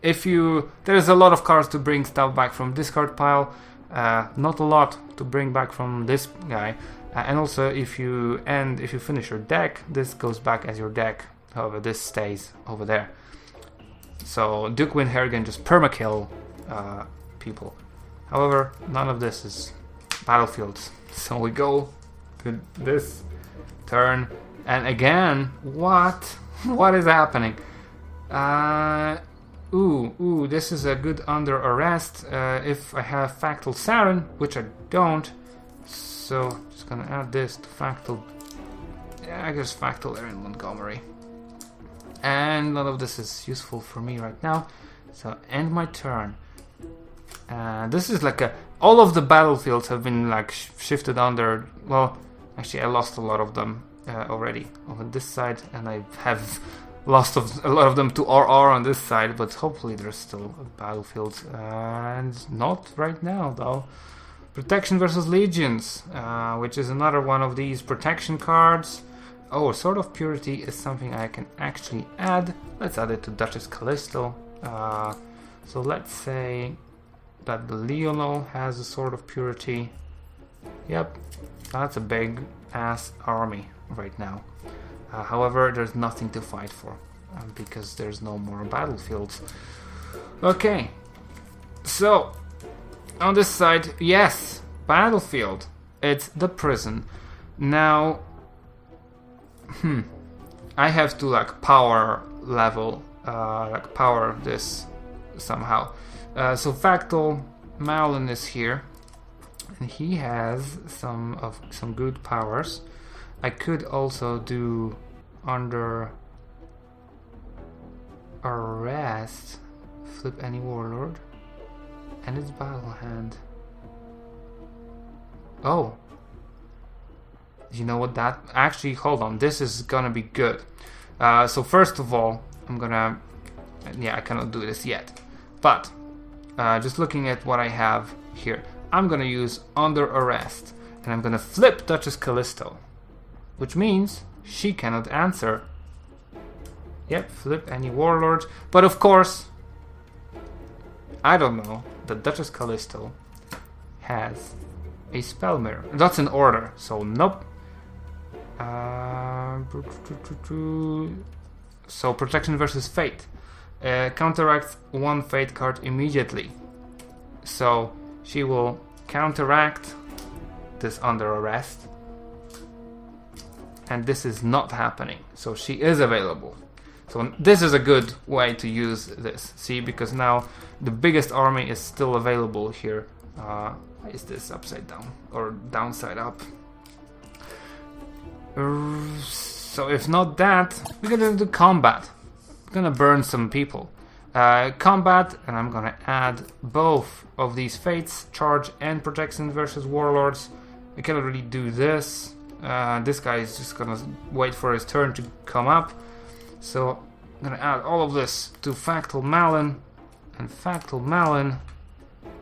there's a lot of cards to bring stuff back from discard pile, not a lot to bring back from this guy. And also, if you finish your deck, this goes back as your deck. However, this stays over there. So Duke Windhair can just permakill people. However, none of this is battlefields. So we go to this turn, and again, what is happening? This is a good under arrest. If I have Fractal Saren, which I don't, so just gonna add this to Fractal. Yeah, I guess Fractal Erin Montgomery. And none of this is useful for me right now, so end my turn. This is like all of the battlefields have been like shifted under. Well, actually I lost a lot of them already over this side, and I have lost a lot of them to RR on this side, but hopefully there's still a battlefield, and not right now though. Protection versus Legions, which is another one of these protection cards. Oh, Sword of Purity is something I can actually add. Let's add it to Duchess Callisto. So let's say that the Leonel has a Sword of Purity. Yep, that's a big ass army right now. However, there's nothing to fight for because there's no more battlefields. Okay, so On this side, yes, battlefield. It's the prison. Now, I have to like power level, like power this somehow. So Factal Malin is here, and he has some good powers. I could also do under arrest, flip any warlord, and its battle hand. Oh, you know what? That actually, hold on. This is gonna be good. So first of all, I'm gonna. Yeah, I cannot do this yet, but just looking at what I have here, I'm gonna use under arrest, and I'm gonna flip Duchess Callisto, which means she cannot answer. Yep, flip any warlord, but of course, I don't know that Duchess Callisto has a spell mirror. That's an order, so nope. So protection versus fate. Counteracts one fate card immediately. So she will counteract this under arrest. And this is not happening. So she is available. So this is a good way to use this. See, because now the biggest army is still available here. Why is this upside down or downside up? So if not that, we're gonna do combat. We're gonna burn some people. Combat, and I'm gonna add both of these fates, charge and protection versus warlords. I cannot really do this. This guy is just gonna wait for his turn to come up. So I'm gonna add all of this to Factal Malin, and Factal Malin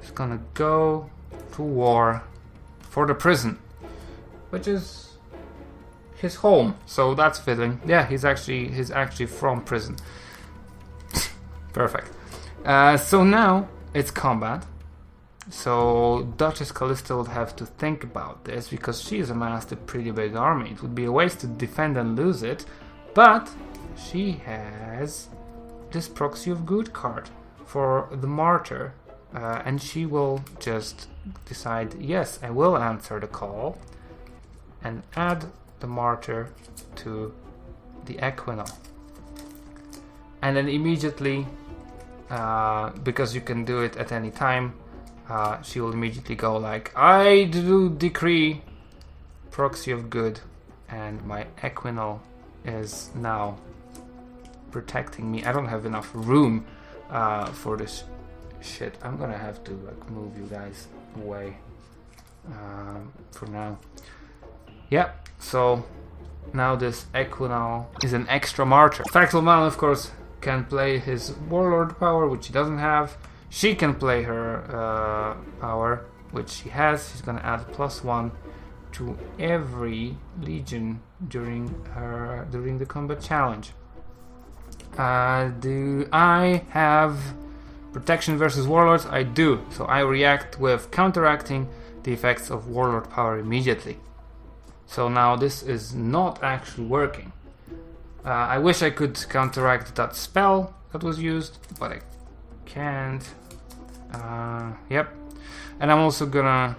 is gonna go to war for the prison, which is his home. So that's fitting. Yeah, he's actually from prison. Perfect. So now it's combat. So Duchess Callisto would have to think about this because she's amassed a pretty big army. It would be a waste to defend and lose it, but she has this Proxy of Good card for the Martyr, and she will just decide, yes, I will answer the call, and add the Martyr to the Equinal. And then immediately, because you can do it at any time, she will immediately go like, I do decree Proxy of Good, and my Equinal is now protecting me. I don't have enough room for this shit. I'm gonna have to like move you guys away for now. Yeah, so now this Equinal is an extra Martyr. Factal Malin, of course, can play his Warlord power, which he doesn't have. She can play her power, which she has. She's gonna add +1 to every legion during the combat challenge. Do I have protection versus warlords? I do. So I react with counteracting the effects of warlord power immediately. So now this is not actually working. I wish I could counteract that spell that was used, but I can't. Yep. And I'm also gonna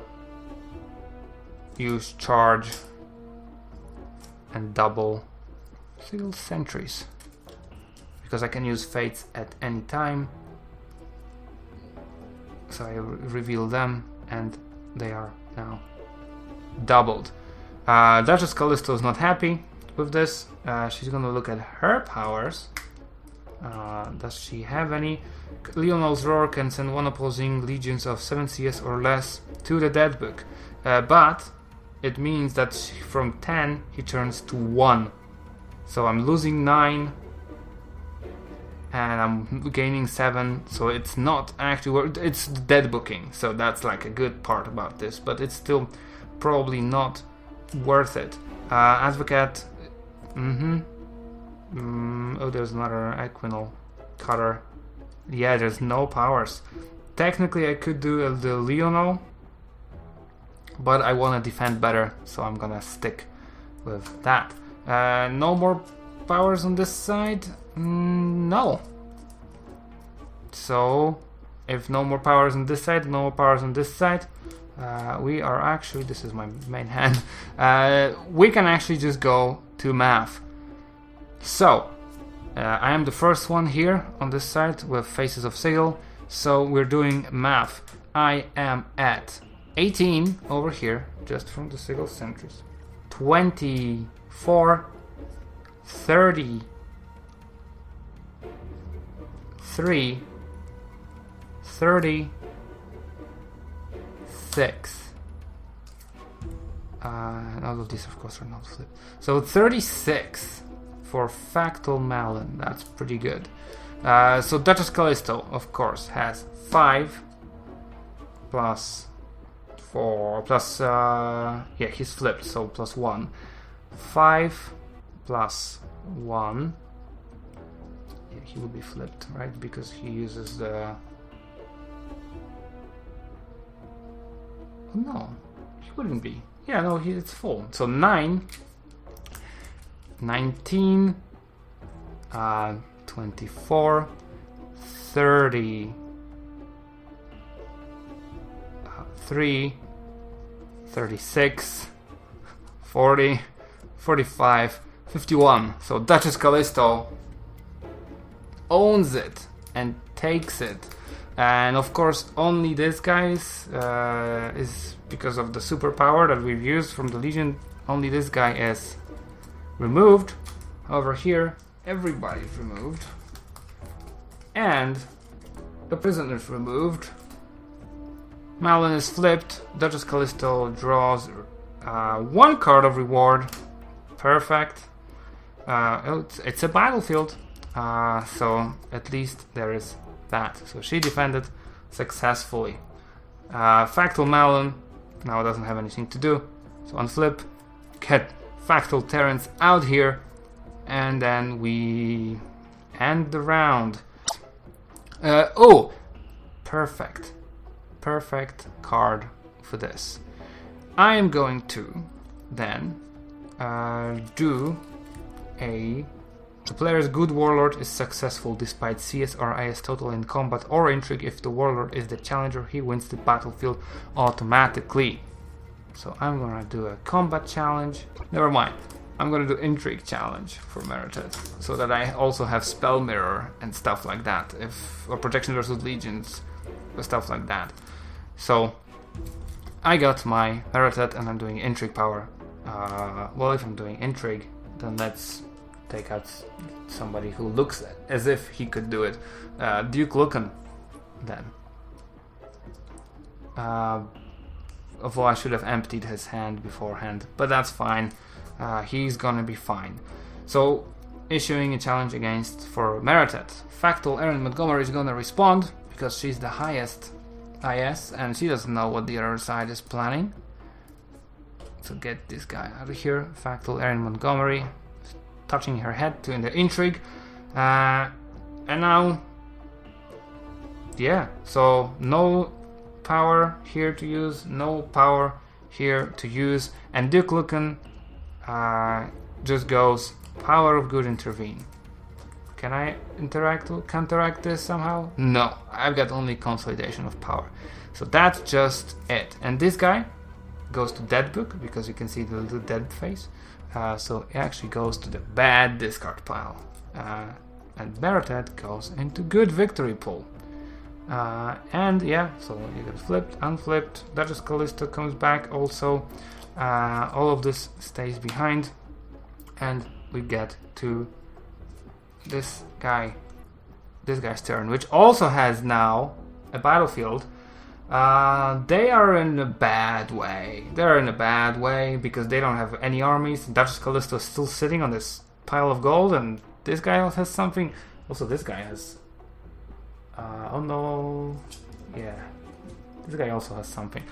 use charge and double seal sentries, because I can use fates at any time. So I reveal them, and they are now doubled. Duchess Callisto is not happy with this. She's gonna look at her powers. Does she have any? Leonel's Roar can send one opposing legions of 7 CS or less to the dead book, but it means that from 10 he turns to 1. So I'm losing 9 and I'm gaining 7, so it's not actually it's dead booking, so that's like a good part about this, but it's still probably not worth it. Advocate, oh, there's another Equinal cutter. Yeah, there's no powers. Technically I could do the Leonel, but I want to defend better, so I'm gonna stick with that. No more powers on this side? No. So if no more powers on this side, no more powers on this side, we are actually, this is my main hand, we can actually just go to math. So, I am the first one here on this side with Faces of Sigil, so we're doing math. I am at 18 over here, just from the Sigil sentries, 24, 30, 3, 36. All of these, of course, are not flipped. So 36 for Factal Malin. That's pretty good. So Duchess Callisto, of course, has 5 plus 4 plus. Yeah, he's flipped, so plus 1. 5 plus 1. Yeah, he will be flipped, right? Because he uses the. No, he wouldn't be. Yeah, no, it's full. So 9, 19, 24, 30, 3, 36, 40, 45, 51. So Duchess Callisto owns it and takes it. And of course, only this guy's is because of the superpower that we've used from the Legion. Only this guy is removed. Over here, everybody's removed, and the prisoner's removed. Malin is flipped. Duchess Callisto draws 1 card of reward. Perfect. It's a battlefield, so at least there is that. So she defended successfully. Factal Malin now doesn't have anything to do, so unflip, get Factal Terrence out here, and then we end the round. Oh, perfect card for this. I am going to then do a. The player's good warlord is successful despite CSR IS total in combat or intrigue. If the warlord is the challenger, he wins the battlefield automatically. So I'm gonna do a combat challenge. Never mind. I'm gonna do intrigue challenge for Merited, so that I also have spell mirror and stuff like that. Or protection versus legions, or stuff like that. So I got my Merited and I'm doing intrigue power. Well, if I'm doing intrigue, then let's take out somebody who looks as if he could do it. Duke Lucan, then. Although I should have emptied his hand beforehand, but that's fine. He's gonna be fine. So, issuing a challenge against for Merited. Factal Erin Montgomery is gonna respond because she's the highest IS and she doesn't know what the other side is planning. So get this guy out of here. Factal Erin Montgomery, touching her head to in the intrigue, and now, yeah. So no power here to use, no power here to use, and Duke Lucan just goes power of good intervene. Can I counteract this somehow? No, I've got only consolidation of power. So that's just it. And this guy goes to dead book because you can see the little dead face. So it actually goes to the bad discard pile. And Merited goes into good victory pool. And yeah, so you get flipped, unflipped. Duchess Callisto comes back also. All of this stays behind. And we get to this guy's turn, which also has now a battlefield. They are in a bad way. They're in a bad way because they don't have any armies. Duchess Callisto is still sitting on this pile of gold, and this guy also has something. Also, this guy has. Oh no. Yeah. This guy also has something.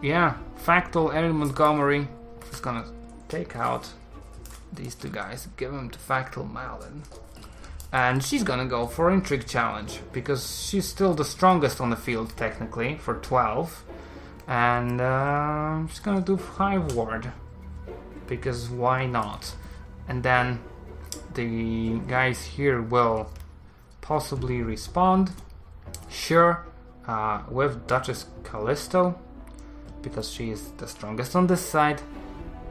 Yeah. Factal Erin Montgomery is gonna take out these two guys, give them to Factal Malin. And she's gonna go for Intrigue Challenge, because she's still the strongest on the field, technically, for 12. And she's gonna do Hive Ward, because why not? And then the guys here will possibly respond. Sure, with Duchess Callisto, because she is the strongest on this side.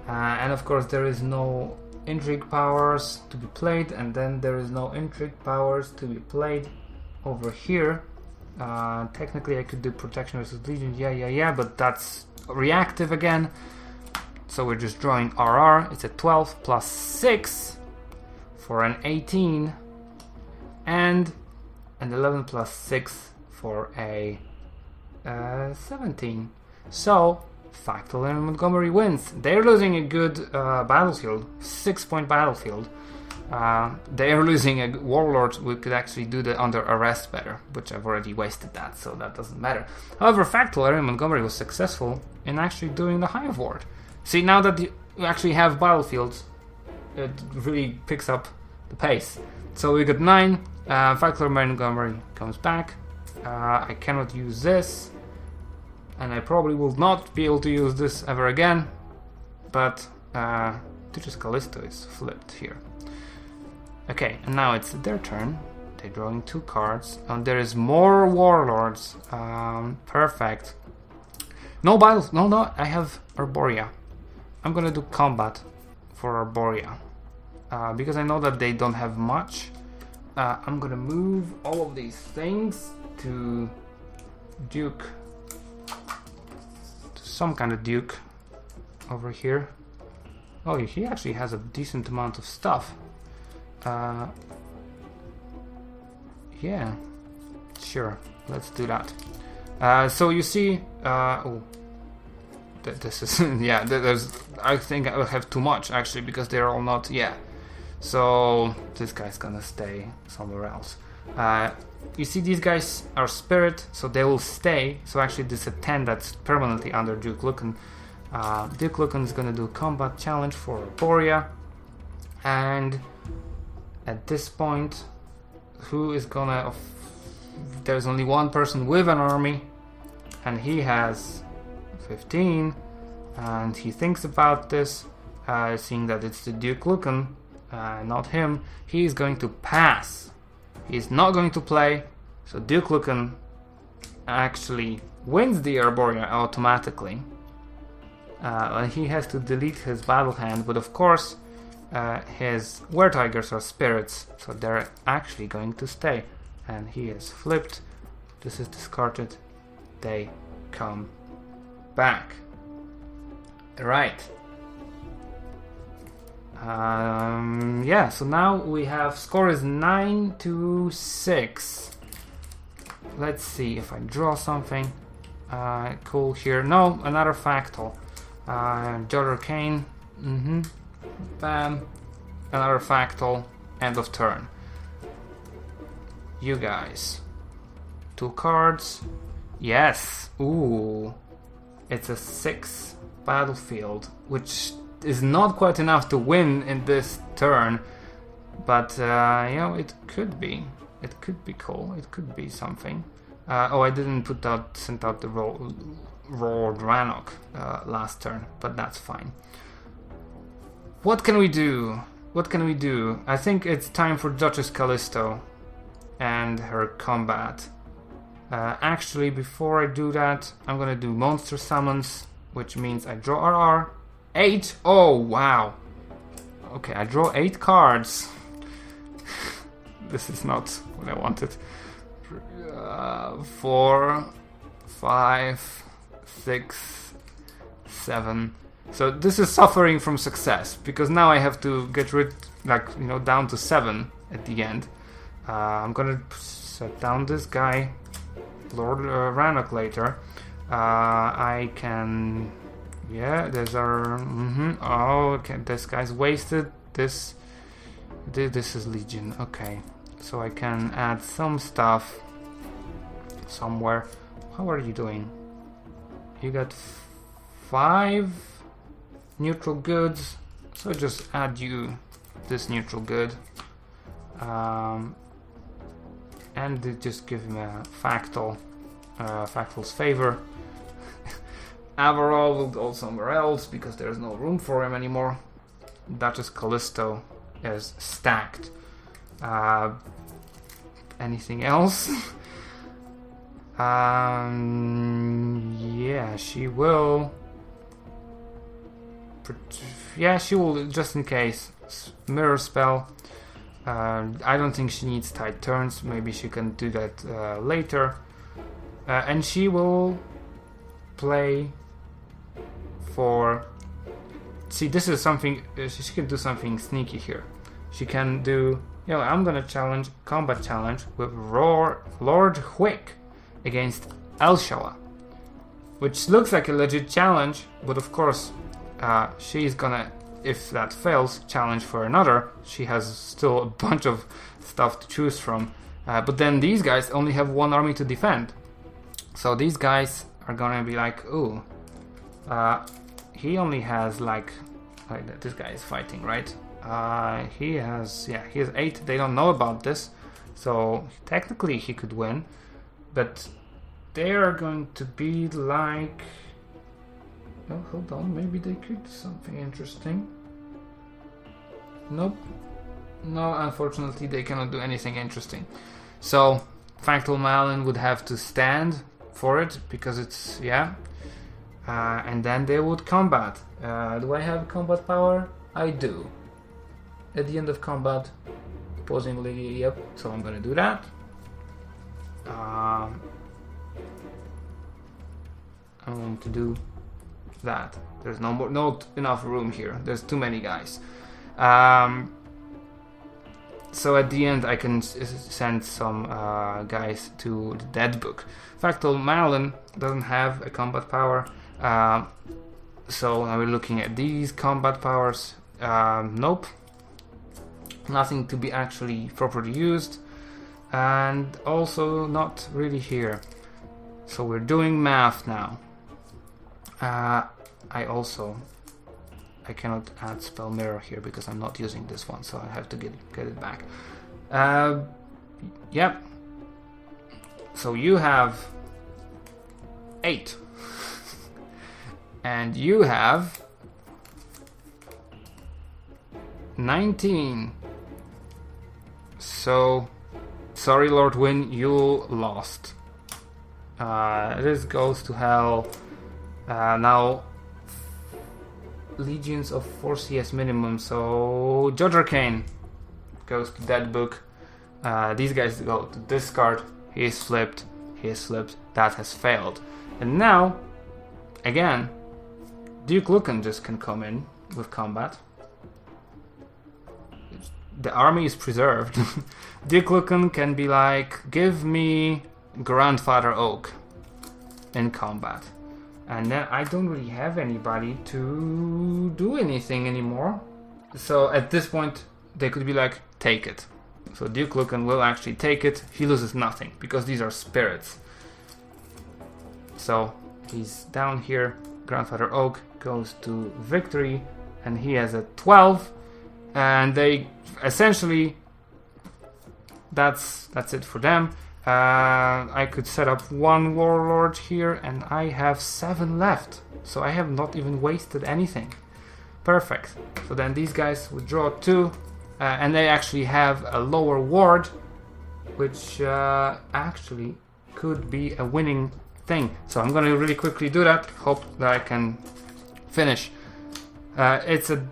And of course there is no intrigue powers to be played, and then there is no intrigue powers to be played over here. Technically I could do protection versus Legion, yeah, but that's reactive again. So we're just drawing RR. It's a 12 plus 6 for an 18, and an 11 plus 6 for a 17. So Factal and Montgomery wins. They're losing a good battlefield, 6-point battlefield. They're losing a Warlord who could actually do the under arrest better, which I've already wasted that, so that doesn't matter. However, Factal and Montgomery was successful in actually doing the Hive Ward. See, now that you actually have battlefields, it really picks up the pace. So we got 9. Factor Montgomery comes back. I cannot use this, and I probably will not be able to use this ever again. But Duchess Callisto is flipped here. Okay, and now it's their turn. They're drawing 2 cards, and there is more Warlords. Perfect. No battles. No. I have Arborea. I'm gonna do combat for Arborea because I know that they don't have much. I'm gonna move all of these things to Duke, to some kind of Duke over here. Oh, he actually has a decent amount of stuff. Yeah, sure, let's do that. So you see, this is yeah. There's. I think I will have too much actually because they're all not. Yeah. So this guy's gonna stay somewhere else. You see, these guys are spirit, so they will stay. So actually, this is a 10 that's permanently under Duke Lucan. Duke Lucan is gonna do a combat challenge for Arborea, and at this point, who is gonna? There's only one person with an army, and he has 15, and he thinks about this, seeing that it's the Duke Lucan, not him. He is going to pass. He's not going to play, so Duke Lucan actually wins the Arborea automatically. And he has to delete his battle hand, but of course his Were-Tigers are spirits, so they're actually going to stay. And he is flipped. This is discarded. They come back. Right. Yeah, so now we have score is 9-6. Let's see if I draw something cool here. No, another Factal. Jodder Kane. Bam. Another Factal. End of turn. You guys. 2 cards. Yes. Ooh. It's a 6 battlefield, which is not quite enough to win in this turn, but you know, it could be. It could be cool. It could be something. Oh, I didn't send out the Roar Rannoch last turn, but that's fine. What can we do? What can we do? I think it's time for Duchess Callisto and her combat. Actually, before I do that, I'm gonna do monster summons, which means I draw RR. 8. Oh, wow. Okay, I draw 8 cards. This is not what I wanted. 4, 5, 6, 7. So this is suffering from success because now I have to get rid, down to 7 at the end. I'm gonna set down this guy, Lord Rannoch later. I can. Yeah, there's our. Oh, okay. This guy's wasted. This is Legion. Okay, so I can add some stuff somewhere. How are you doing? You got 5 neutral goods. So just add you this neutral good, and just give him a Factal's favor. Averall will go somewhere else because there's no room for him anymore. Duchess Callisto is stacked. anything else. Yeah, she will. Yeah, she will, just in case. Mirror spell. I don't think she needs tight turns. Maybe she can do that later. And she will play for... See, this is something... she can do something sneaky here. She can do... You know, I'm gonna challenge, combat challenge with Lord Hwick against Elshawa. Which looks like a legit challenge, but of course she's gonna, if that fails, challenge for another. She has still a bunch of stuff to choose from. But then these guys only have one army to defend. So these guys are gonna be like, ooh, he only has like this guy is fighting, right? He has 8. They don't know about this, so technically he could win, but they are going to be like, oh, hold on, maybe they could do something interesting. Nope. No, unfortunately they cannot do anything interesting. So Fractal Malin would have to stand for it, because it's, and then they would combat. Do I have combat power? I do. At the end of combat, opposingly, yep, so I'm gonna do that. I'm going to do that. There's not enough room here. There's too many guys. So at the end I can send some guys to the dead book. Fractal Malin doesn't have a combat power, so now we're looking at these combat powers. Nope, nothing to be actually properly used, and also not really here. So we're doing math now. I cannot add spell mirror here because I'm not using this one, so I have to get it back. Yep. So you have 8 and you have 19. So sorry, Lord Win, you lost. This goes to hell. Now legions of 4 CS minimum, so Judge Arcane goes to dead book. These guys go to discard. He is flipped, that has failed. And now again Duke Lucan just can come in with combat. The army is preserved. Duke Lucan can be like, give me Grandfather Oak in combat. And then I don't really have anybody to do anything anymore. So at this point, they could be like, take it. So Duke Lucan will actually take it. He loses nothing, because these are spirits. So he's down here. Grandfather Oak goes to victory, and he has a 12. And they essentially, that's it for them. I could set up 1 warlord here, and I have 7 left, so I have not even wasted anything. Perfect. So then these guys would draw 2, and they actually have a lower ward, which actually could be a winning thing. So I'm gonna really quickly do that, hope that I can finish. It's a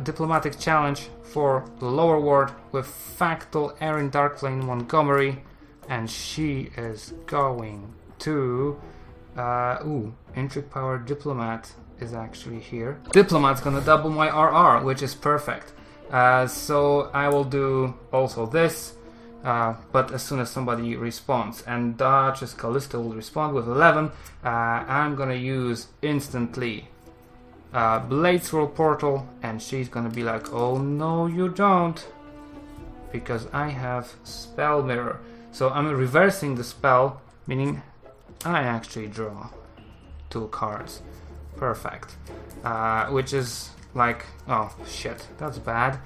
diplomatic challenge for the lower ward with Fractal Erin Darkplane Montgomery, and she is going to Intrigue Power Diplomat is actually here. Diplomat's gonna double my RR, which is perfect. So I will do also this, but as soon as somebody responds, and Duchess Callista will respond with 11, I'm gonna use instantly Blade Swirl Portal, and she's gonna be like, oh no you don't, because I have Spell Mirror. So I'm reversing the spell, meaning I actually draw 2 cards. Perfect. Which is like, oh shit, that's bad.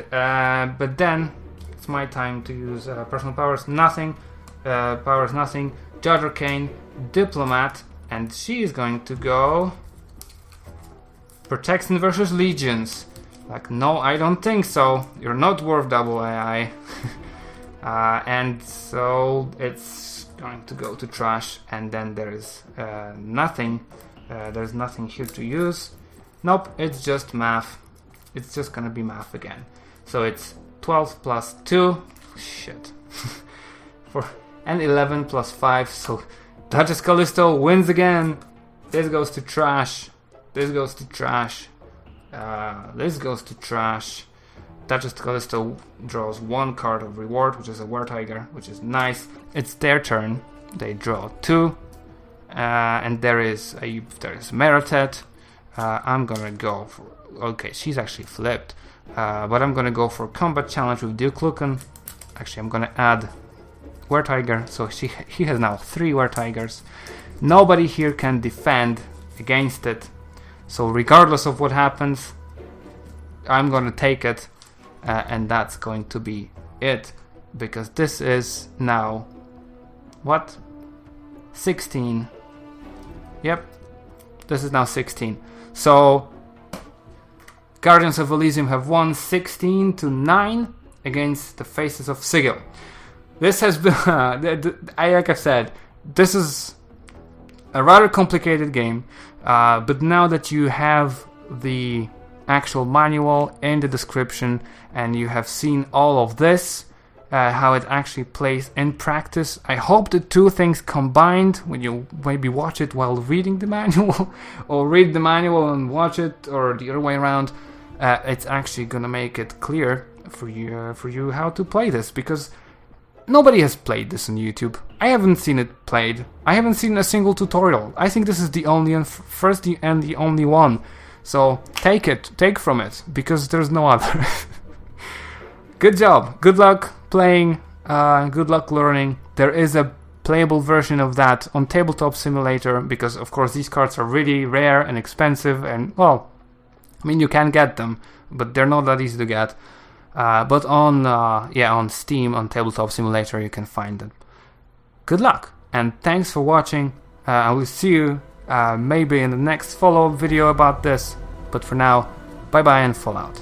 But then it's my time to use personal powers. Nothing. Powers nothing. Judge Arcane, Diplomat, and she is going to go Protection versus Legions. Like, no, I don't think so. You're not worth double AI. And so it's going to go to trash, and then there is nothing. There's nothing here to use. Nope, it's just math. It's just gonna be math again. So it's 12 plus 2. Shit. And 11 plus 5. So Duchess Callisto wins again. This goes to trash. This goes to trash. This goes to trash. Duchess Callisto draws 1 card of reward, which is a War Tiger, which is nice. It's their turn. They draw 2. And there is Meratet. I'm gonna go for... Okay, she's actually flipped. But I'm gonna go for Combat Challenge with Duke Lucan. Actually, I'm gonna add War Tiger, so he has now 3 War Tigers. Nobody here can defend against it. So regardless of what happens, I'm gonna take it. And that's going to be it. Because this is now... What? 16. Yep. This is now 16. So Guardians of Elysium have won 16-9 against the Faces of Sigil. This has been, like I said, this is a rather complicated game, but now that you have the actual manual in the description and you have seen all of this, how it actually plays in practice, I hope the two things combined, when you maybe watch it while reading the manual, or read the manual and watch it, or the other way around, it's actually gonna make it clear for you how to play this, because nobody has played this on YouTube. I haven't seen it played. I haven't seen a single tutorial. I think this is the only and first and the only one. So take from it, because there's no other. Good job. Good luck playing. Good luck learning. There is a playable version of that on Tabletop Simulator, because of course these cards are really rare and expensive, and well, I mean, you can get them, but they're not that easy to get. But on Steam, on Tabletop Simulator, you can find them. Good luck, and thanks for watching. I will see you maybe in the next follow-up video about this. But for now, bye bye and Fallout.